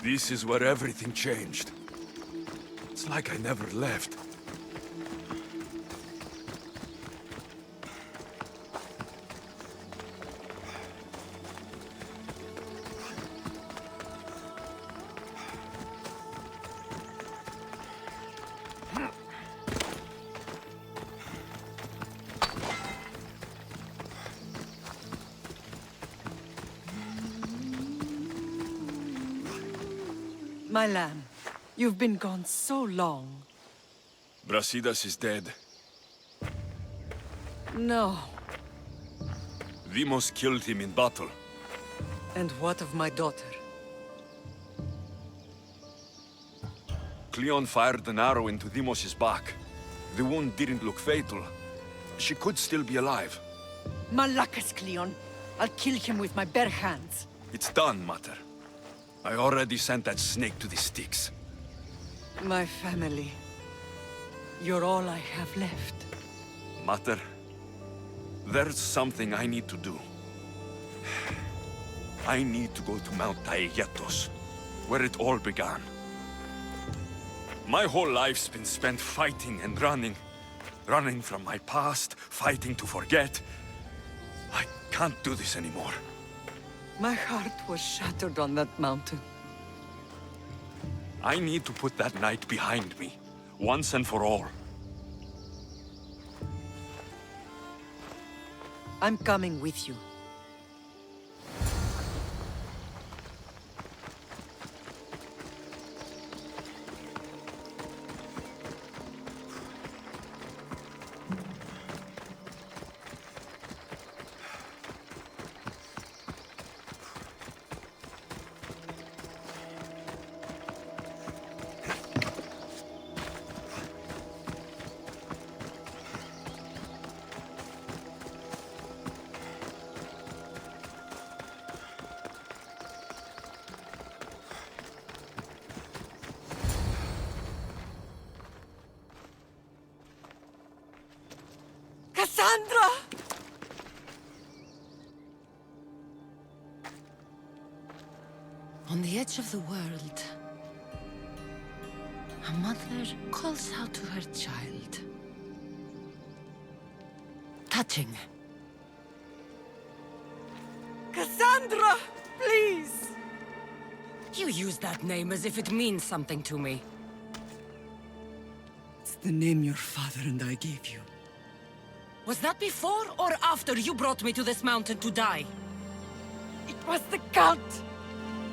This is where everything changed. It's like I never left. My lamb, you've been gone so long. Brasidas is dead. No. Vimos killed him in battle. And what of my daughter? Cleon fired an arrow into Dimos's back. The wound didn't look fatal. She could still be alive. Malakas, Cleon. I'll kill him with my bare hands. It's done, Mater. I already sent that snake to the sticks. My family. You're all I have left. Mater, there's something I need to do. I need to go to Mount Taegetos, where it all began. My whole life's been spent fighting and running. Running from my past, fighting to forget. I can't do this anymore. My heart was shattered on that mountain. I need to put that night behind me, once and for all. I'm coming with you. Cassandra! On the edge of the world, a mother calls out to her child. touching. Cassandra, please! You use that name as if it means something to me. It's the name your father and I gave you. Was that before or after you brought me to this mountain to die? It was the Count!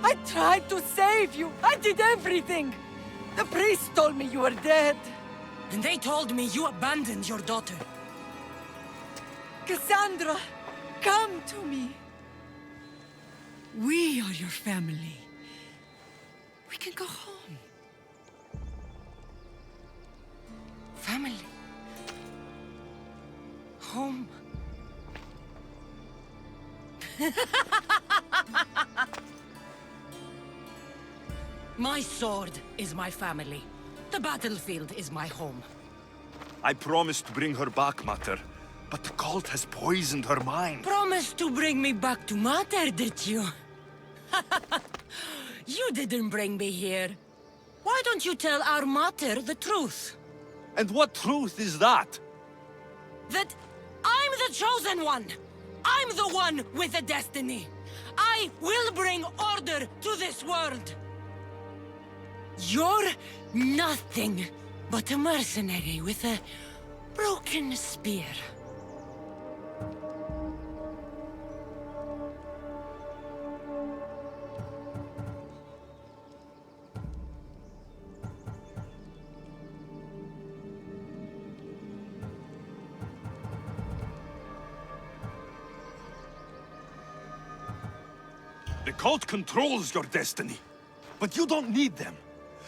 I tried to save you! I did everything! The priest told me you were dead! And they told me you abandoned your daughter. Cassandra, come to me! We are your family. We can go home. Family. Home. My sword is my family. The battlefield is my home. I promised to bring her back, Mater, but the cult has poisoned her mind. Promised to bring me back to Mater, did you? You didn't bring me here. Why don't you tell our Mater the truth? And what truth is that? That I'm the chosen one! I'm the one with a destiny! I will bring order to this world! You're nothing but a mercenary with a broken spear. The cult controls your destiny, but you don't need them.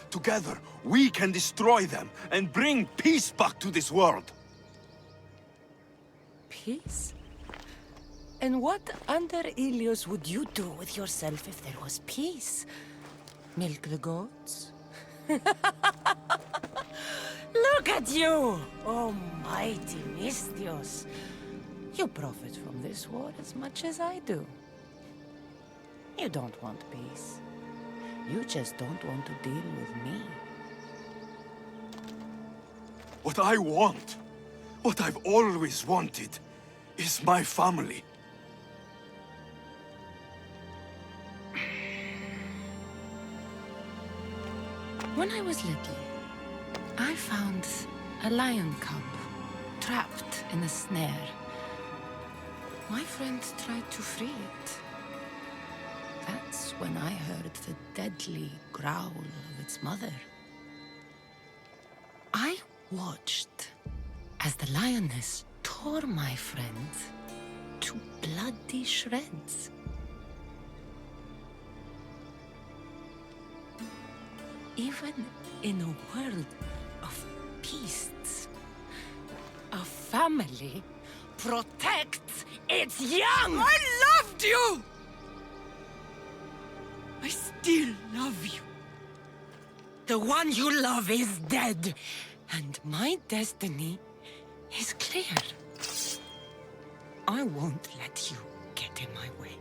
Together, we can destroy them and bring peace back to this world. Peace? And what under Ilios would you do with yourself if there was peace? Milk the goats? Look at you! Oh, mighty Mistios. You profit from this war as much as I do. You don't want peace. You just don't want to deal with me. What I want, what I've always wanted, is my family. When I was little, I found a lion cub trapped in a snare. My friends tried to free it. That's when I heard the deadly growl of its mother. I watched as the lioness tore my friend to bloody shreds. Even in a world of beasts, a family protects its young! I loved you! I still love you. The one you love is dead, and my destiny is clear. I won't let you get in my way.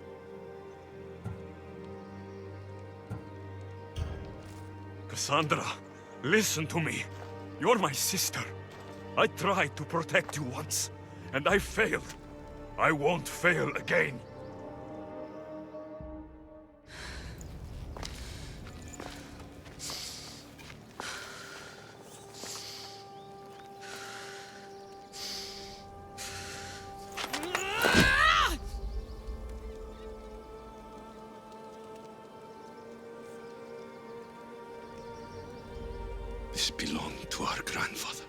Cassandra, listen to me. You're my sister. I tried to protect you once, and I failed. I won't fail again. This belonged to our grandfather.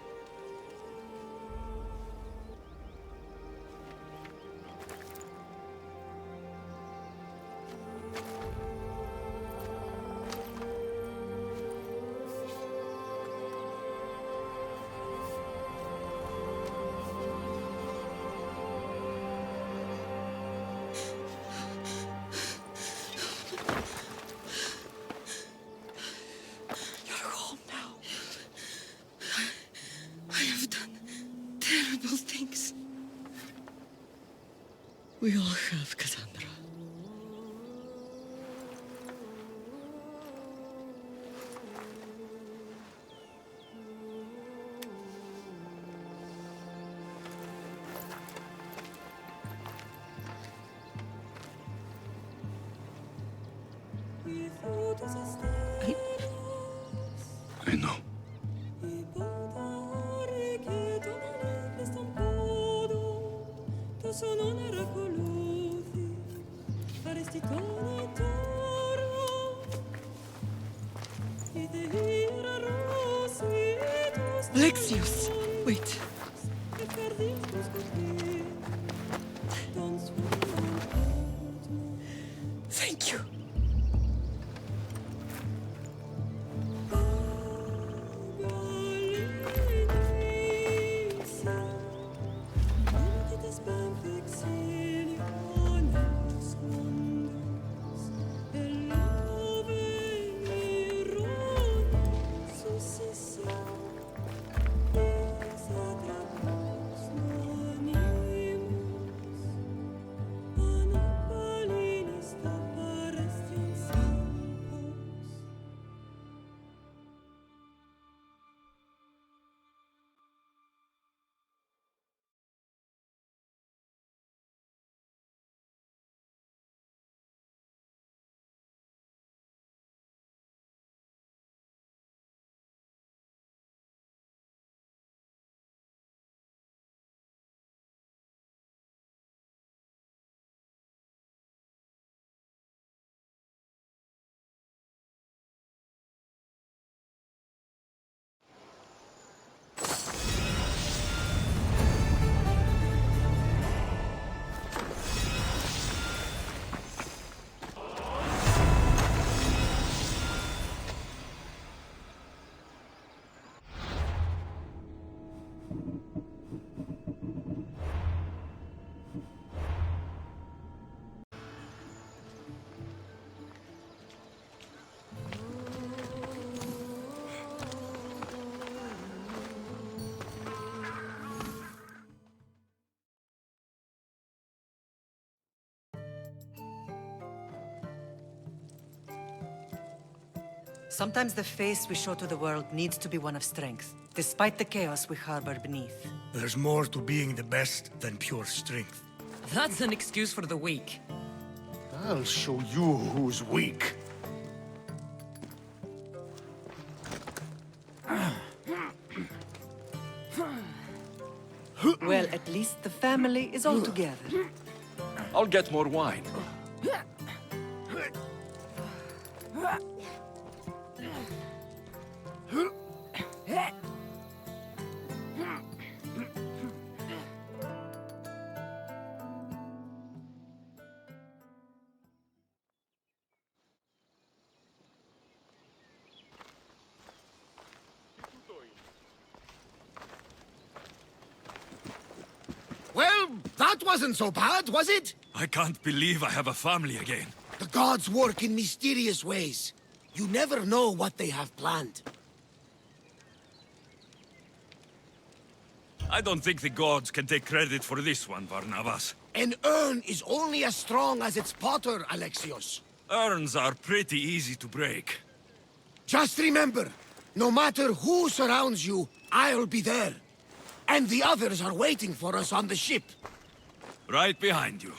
We all have, Cassandra. know. Alexios! Wait. Thank you. Sometimes the face we show to the world needs to be one of strength, despite the chaos we harbor beneath. There's more to being the best than pure strength. That's an excuse for the weak. I'll show you who's weak. Well, at least the family is all together. I'll get more wine. Well, that wasn't so bad, was it? I can't believe I have a family again. The gods work in mysterious ways. You never know what they have planned. I don't think the gods can take credit for this one, Barnabas. An urn is only as strong as its potter, Alexios. Urns are pretty easy to break. Just remember, no matter who surrounds you, I'll be there. And the others are waiting for us on the ship. Right behind you.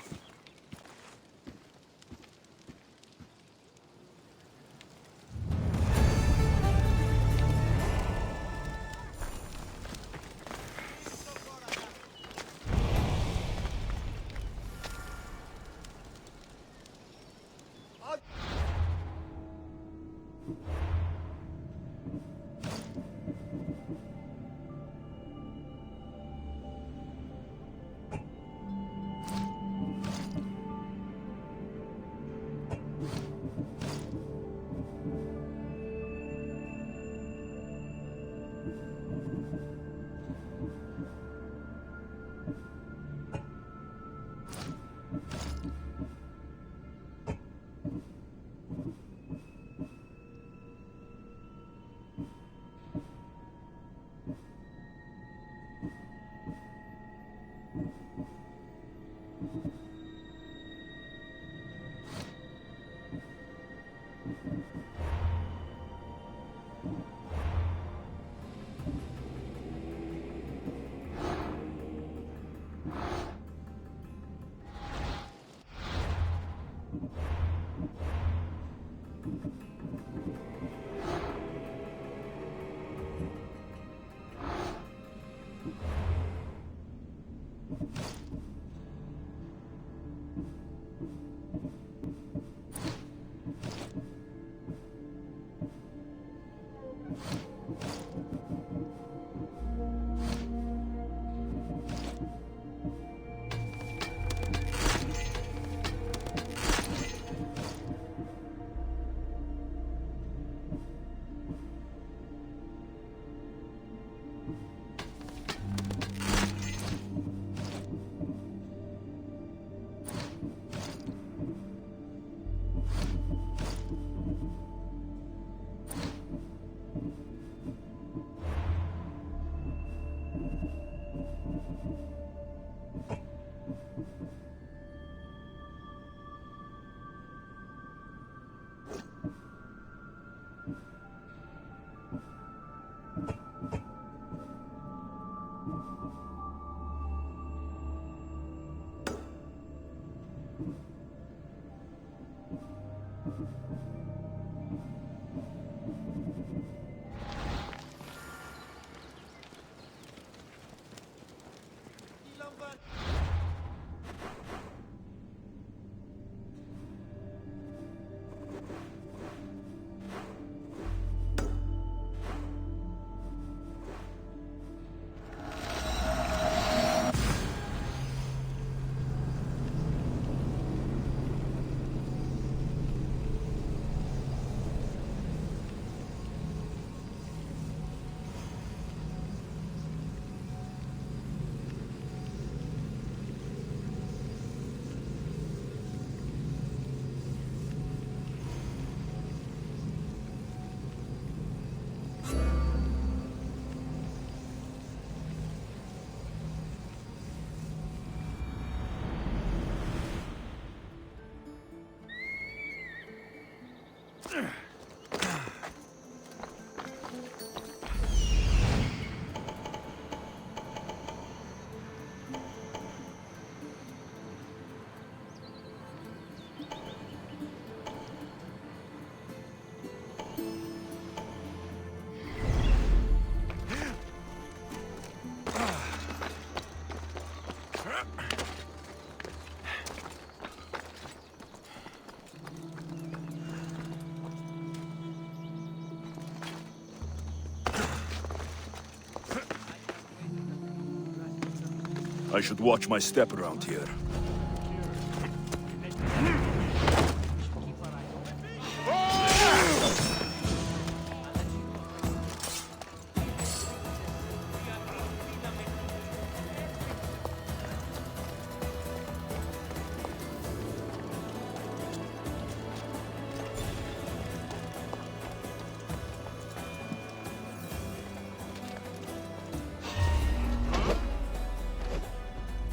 I should watch my step around here.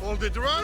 Hold it right.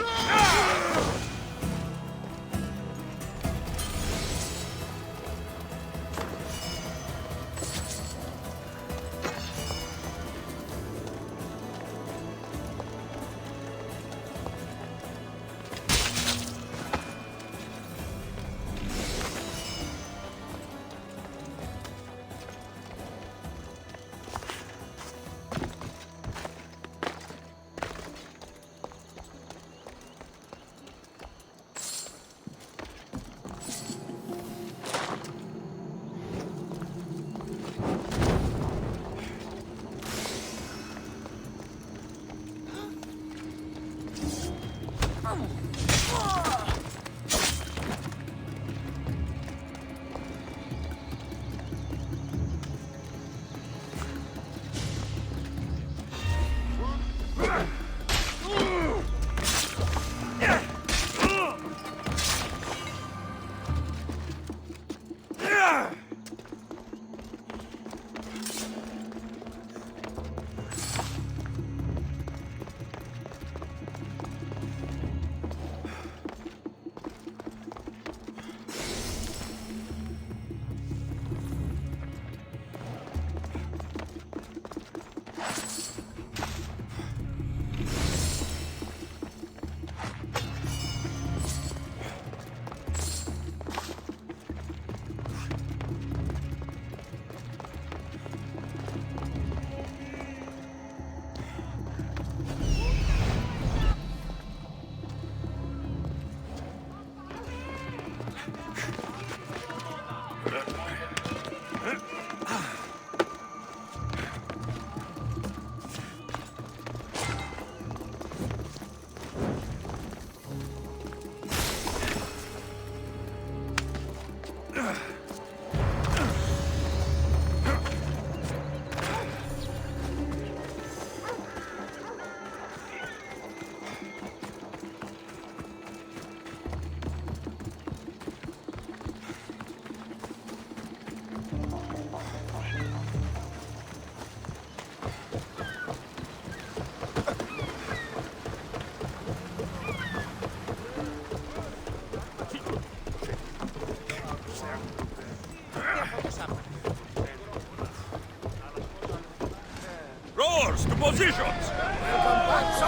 Rowers, to positions! Welcome back, so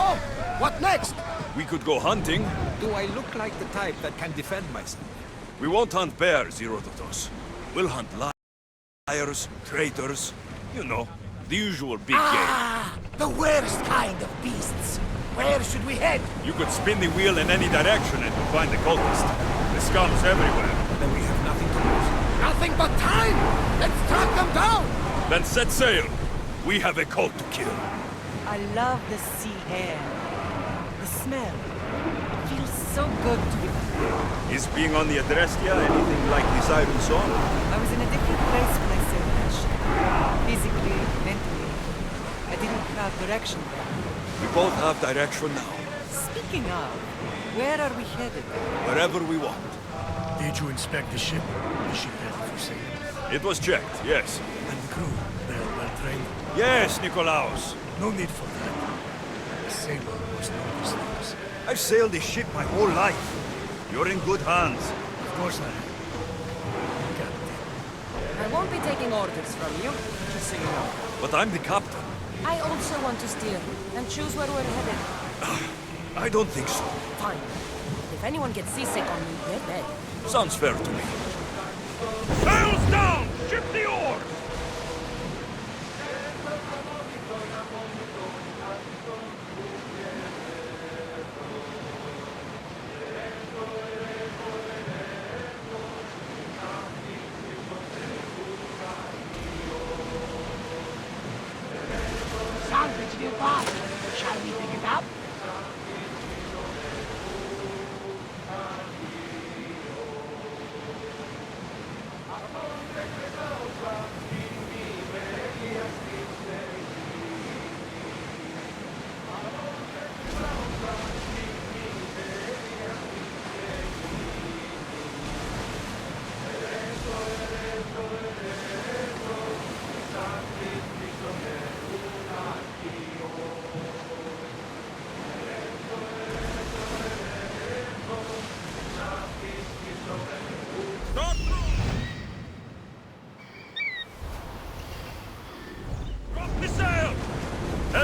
what next? We could go hunting. Do I look like the type that can defend myself? We won't hunt bears, Herodotus. We'll hunt liars, traitors, you know, the usual big game. The worst kind of beasts. Where should we head? You could spin the wheel in any direction and you'll find the cultist. The scum's everywhere. Then we have nothing to lose. Nothing but time! Let's track them down! Then set sail. We have a cult to kill. I love the sea air. The smell. Feels so good to be back. Is being on the Adrestia anything like the siren song? I was in a different place when I sailed that ship. Physically, mentally. I didn't have direction then. We both have direction now. Speaking of, where are we headed? Wherever we want. Did you inspect the ship? Is she ready for sailing? It was checked, yes. And the crew? They are well trained? Yes, Nikolaos. No need for that. A sailor must know these things. I've sailed this ship my whole life. You're in good hands. Of course I am. Captain. I won't be taking orders from you, just so you know. But I'm the captain. I also want to steer and choose where we're headed. I don't think so. Fine. If anyone gets seasick on me, they're dead. Sounds fair to me. Sails down! Ship the oars! Salvage nearby. Shall we pick it up?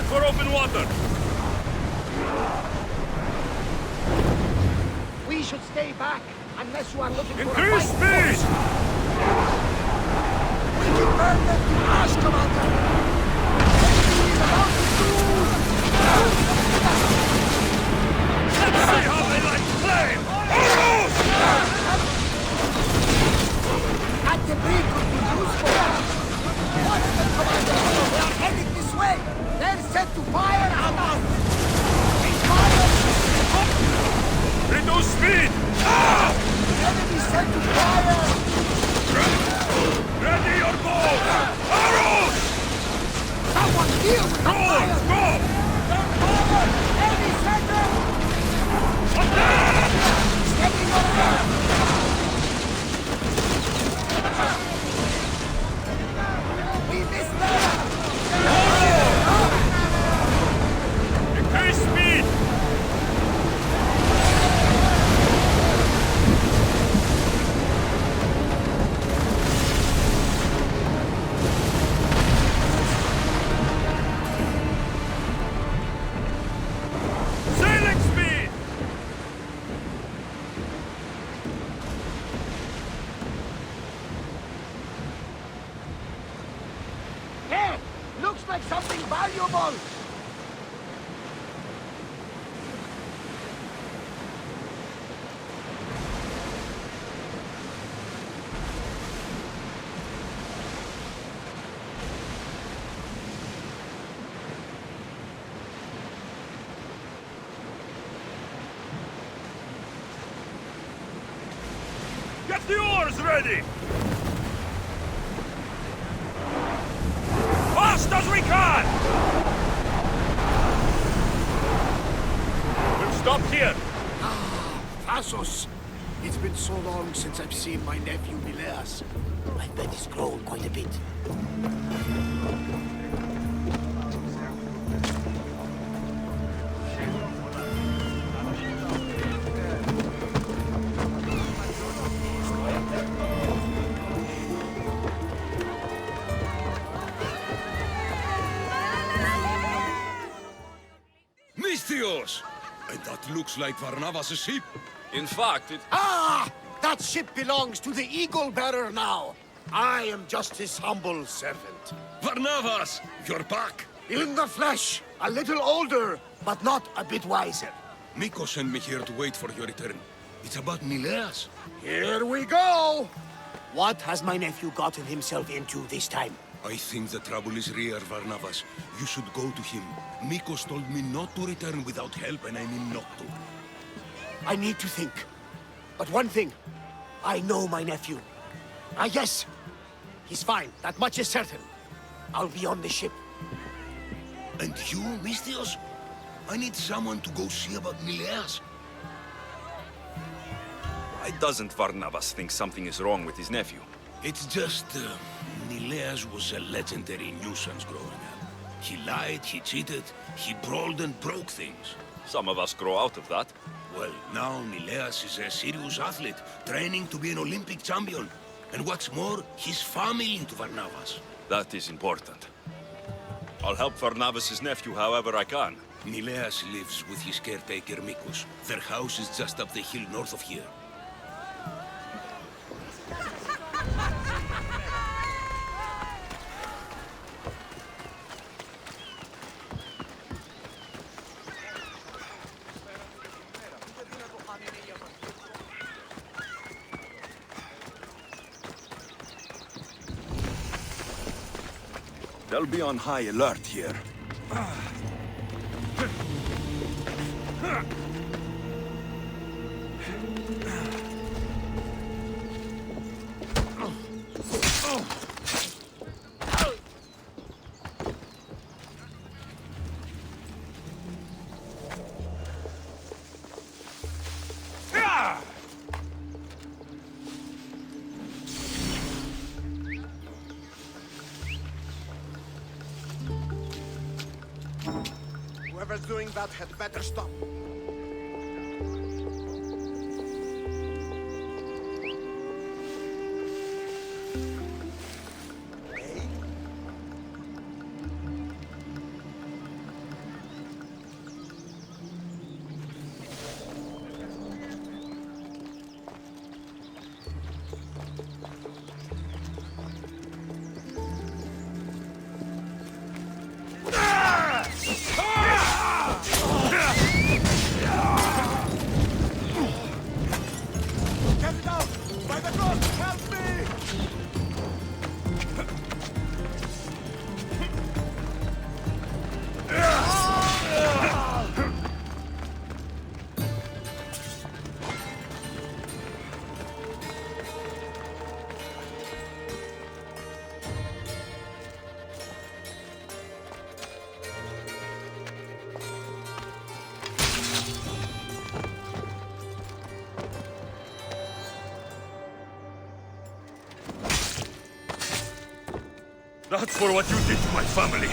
for open water! We should stay back, unless you are looking for a Increase fight. speed! We can burn them to ash, Commander! Enemy is about to lose! Let's see how they like flame! Almost! That debris could be useful! Watch them, Commander! They are heading this way! They're set to fire at us! Fire! Reduce speed! Ah! Enemy set to fire! Ready your bows! Arrows! Someone deal with the fire! Go! Enemy center! Attack! Steady your hand! We missed them! Increase speed! Sailing speed! Hey! Looks like something valuable! Get the oars ready! Fast as we can! We'll stop here. Ah, Thasos! It's been so long since I've seen my nephew Mileas. I bet he's grown quite a bit. Misthios! And that looks like Varnavas' ship. In fact, it... Ah! That ship belongs to the Eagle Bearer now. I am just his humble servant. Varnavas! You're back! In the flesh, a little older, but not a bit wiser. Miko sent me here to wait for your return. It's about Mileas. Here we go! What has my nephew gotten himself into this time? I think the trouble is real, Varnavas. You should go to him. Mikos told me not to return without help, and I mean not to. I need to think. But one thing, I know my nephew. Ah, yes. He's fine, that much is certain. I'll be on the ship. And you, Misthios? I need someone to go see about Mileas. Why doesn't Varnavas think something is wrong with his nephew? It's just, Mileas was a legendary nuisance growing up. He lied, he cheated, he brawled and broke things. Some of us grow out of that. Well, now Mileas is a serious athlete, training to be an Olympic champion. And what's more, he's family to Varnavas. That is important. I'll help Varnavas' nephew however I can. Mileas lives with his caretaker Mikos. Their house is just up the hill north of here. They'll be on high alert here. Whoever's doing that had better stop. Not for what you did to my family.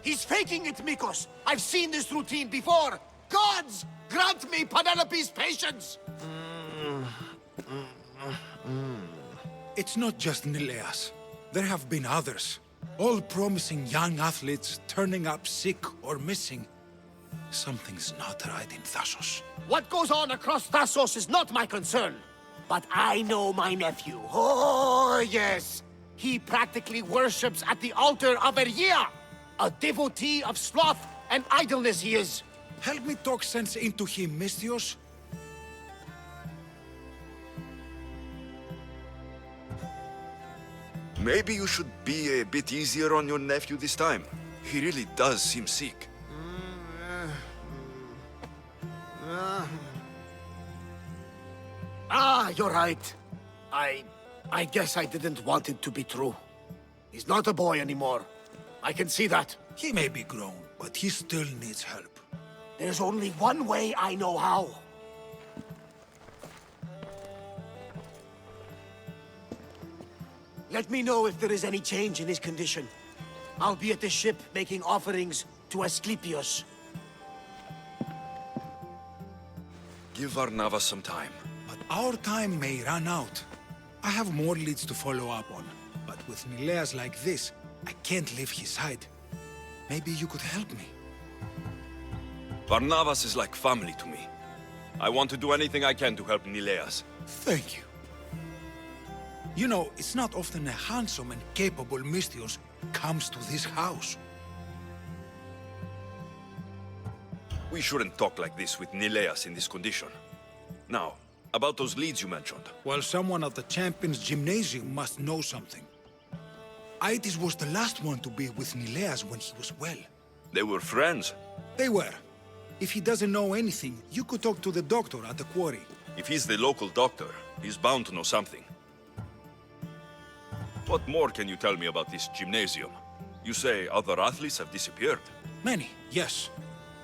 He's faking it, Mikos! I've seen this routine before! Gods! Grant me Penelope's patience! It's not just Nileas. There have been others. All promising young athletes turning up sick or missing. Something's not right in Thassos. What goes on across Thassos is not my concern. But I know my nephew. Oh, yes! He practically worships at the altar of Ergia! A devotee of sloth and idleness he is. Help me talk sense into him, Misthios. Maybe you should be a bit easier on your nephew this time. He really does seem sick. You're right. I guess I didn't want it to be true. He's not a boy anymore. I can see that. He may be grown, but he still needs help. There's only one way I know how. Let me know if there is any change in his condition. I'll be at the ship making offerings to Asclepius. Give Varnava some time. But our time may run out. I have more leads to follow up on. But with Nileas like this, I can't leave his side. Maybe you could help me. Barnabas is like family to me. I want to do anything I can to help Nileas. Thank you. You know, it's not often a handsome and capable Misthios comes to this house. We shouldn't talk like this with Nileas in this condition. Now, about those leads you mentioned. Well, someone at the Champions Gymnasium must know something. Aitis was the last one to be with Nileas when he was well. They were friends? They were. If he doesn't know anything, you could talk to the doctor at the quarry. If he's the local doctor, he's bound to know something. What more can you tell me about this gymnasium? You say other athletes have disappeared? Many, yes.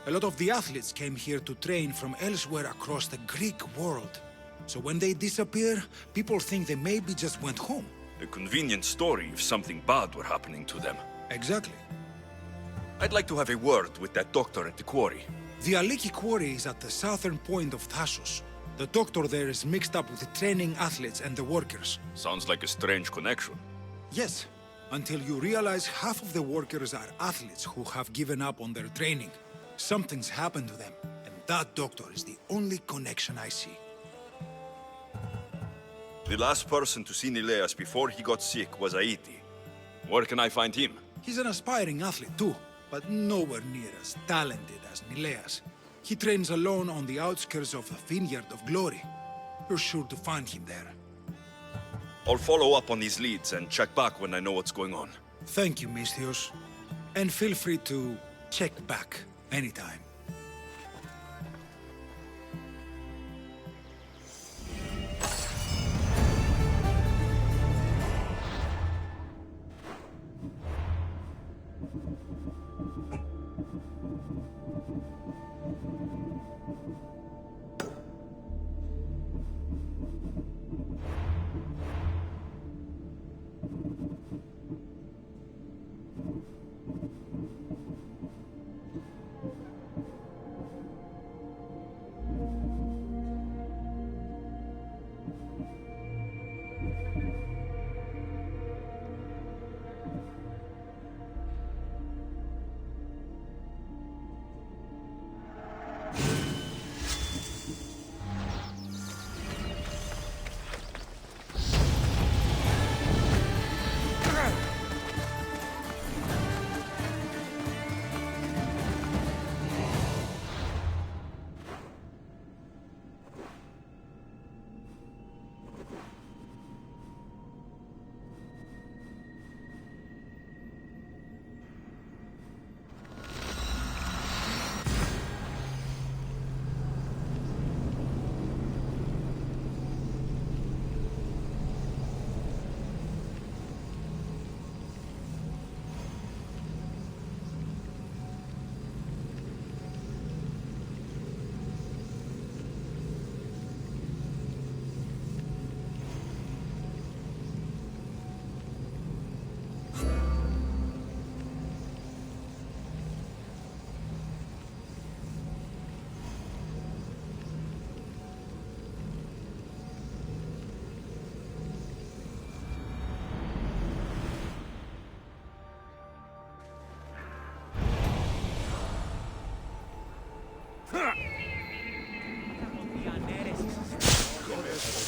A lot of the athletes came here to train from elsewhere across the Greek world. So when they disappear, people think they maybe just went home. A convenient story if something bad were happening to them. Exactly. I'd like to have a word with that doctor at the quarry. The Aliki quarry is at the southern point of Thassos. The doctor there is mixed up with the training athletes and the workers. Sounds like a strange connection. Yes, until you realize half of the workers are athletes who have given up on their training. Something's happened to them, and that doctor is the only connection I see. The last person to see Nileas before he got sick was Aiti. Where can I find him? He's an aspiring athlete too, but nowhere near as talented as Nileas. He trains alone on the outskirts of the Vineyard of Glory. You're sure to find him there. I'll follow up on these leads and check back when I know what's going on. Thank you, Misthios. And feel free to check back anytime.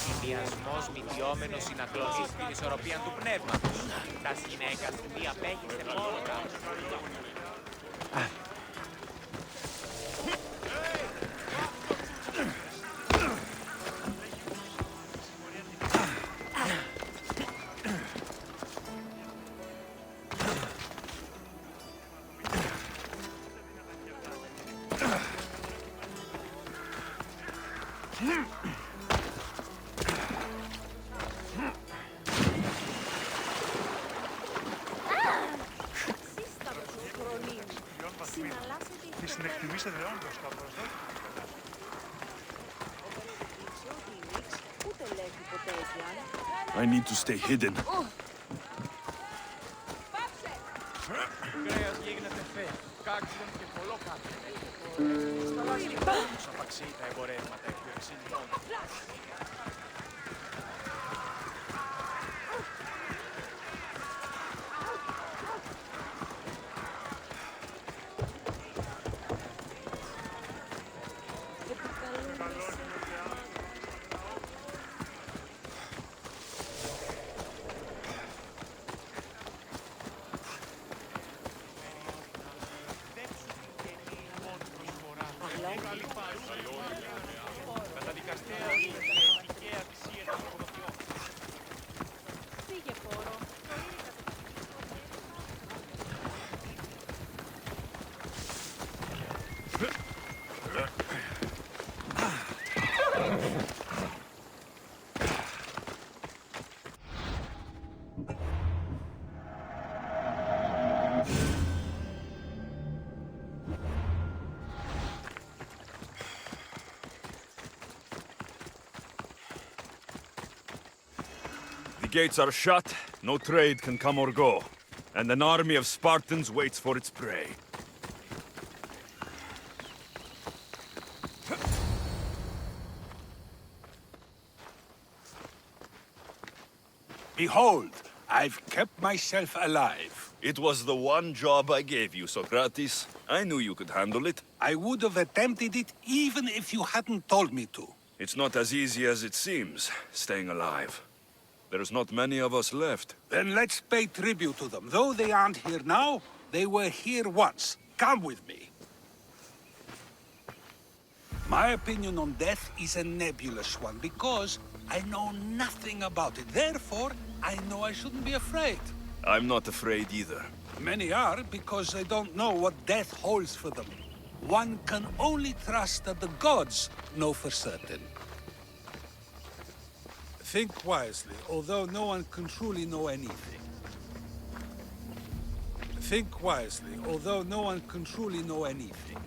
Συνδυασμός μυθιόμενος συνακλωθεί στην ισορροπία του πνεύματος. Τας γυναίκας διαπέγεστε μόνο τα. I need to stay hidden. Κρέας γίνεται φε, κάξιον και πολλό κάτω. Σταλάζει πόνους απαξί τα εμπορεύματα εκ του εξήνων. The gates are shut, no trade can come or go, and an army of Spartans waits for its prey. Behold, I've kept myself alive. It was the one job I gave you, Socrates. I knew you could handle it. I would have attempted it even if you hadn't told me to. It's not as easy as it seems, staying alive. There's not many of us left. Then let's pay tribute to them. Though they aren't here now, they were here once. Come with me. My opinion on death is a nebulous one, because I know nothing about it. Therefore, I know I shouldn't be afraid. I'm not afraid either. Many are, because they don't know what death holds for them. One can only trust that the gods know for certain. Think wisely, although no one can truly know anything. Think wisely, although no one can truly know anything.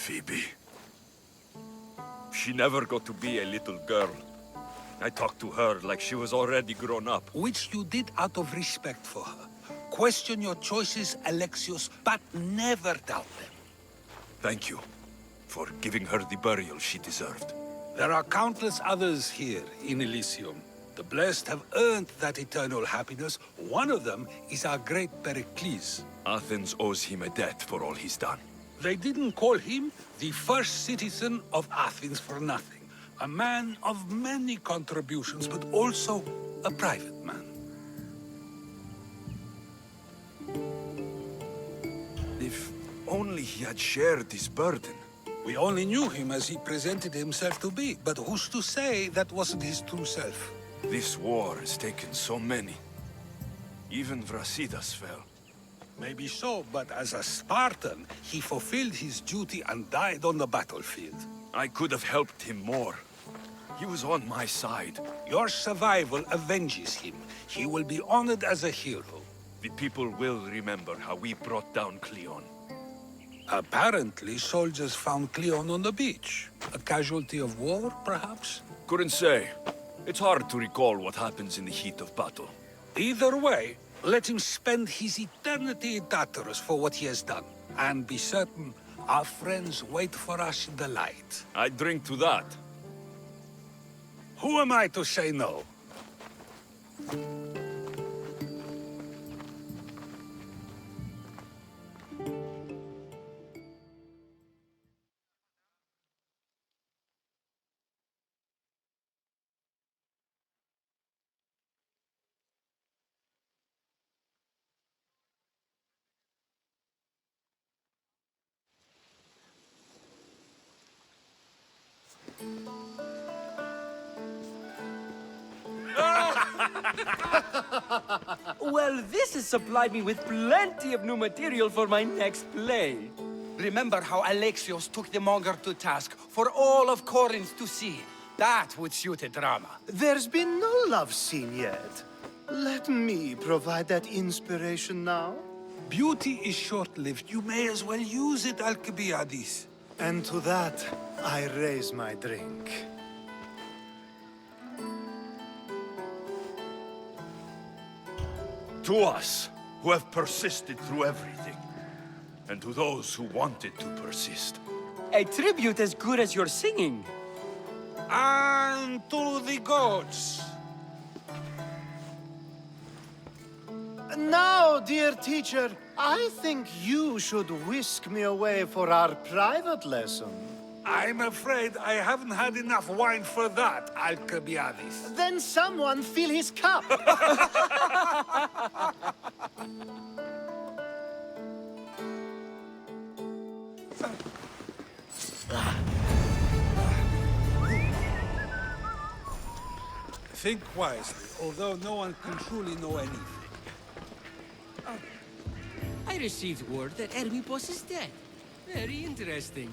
Phoebe. She never got to be a little girl. I talked to her like she was already grown up. Which you did out of respect for her. Question your choices, Alexios, but never doubt them. Thank you for giving her the burial she deserved. There are countless others here in Elysium. The blessed have earned that eternal happiness. One of them is our great Pericles. Athens owes him a debt for all he's done. They didn't call him the first citizen of Athens for nothing. A man of many contributions, but also a private man. If only he had shared his burden. We only knew him as he presented himself to be, but who's to say that wasn't his true self? This war has taken so many. Even Brasidas fell. Maybe so, but as a Spartan, he fulfilled his duty and died on the battlefield. I could have helped him more. He was on my side. Your survival avenges him. He will be honored as a hero. The people will remember how we brought down Cleon. Apparently, soldiers found Cleon on the beach. A casualty of war, perhaps? Couldn't say. It's hard to recall what happens in the heat of battle. Either way, let him spend his eternity in Tartarus for what he has done. And be certain, our friends wait for us in the light. I drink to that. Who am I to say no? Well, this has supplied me with plenty of new material for my next play. Remember how Alexios took the monger to task for all of Corinth to see? That would suit a drama. There's been no love scene yet. Let me provide that inspiration now. Beauty is short-lived. You may as well use it, Alcibiades. And to that, I raise my drink. To us, who have persisted through everything. And to those who wanted to persist. A tribute as good as your singing. And to the gods. Now, dear teacher, I think you should whisk me away for our private lesson. I'm afraid I haven't had enough wine for that, Alcibiades. Then someone fill his cup. Think wisely, although no one can truly know anything. I received word that Hermipos is dead. Very interesting.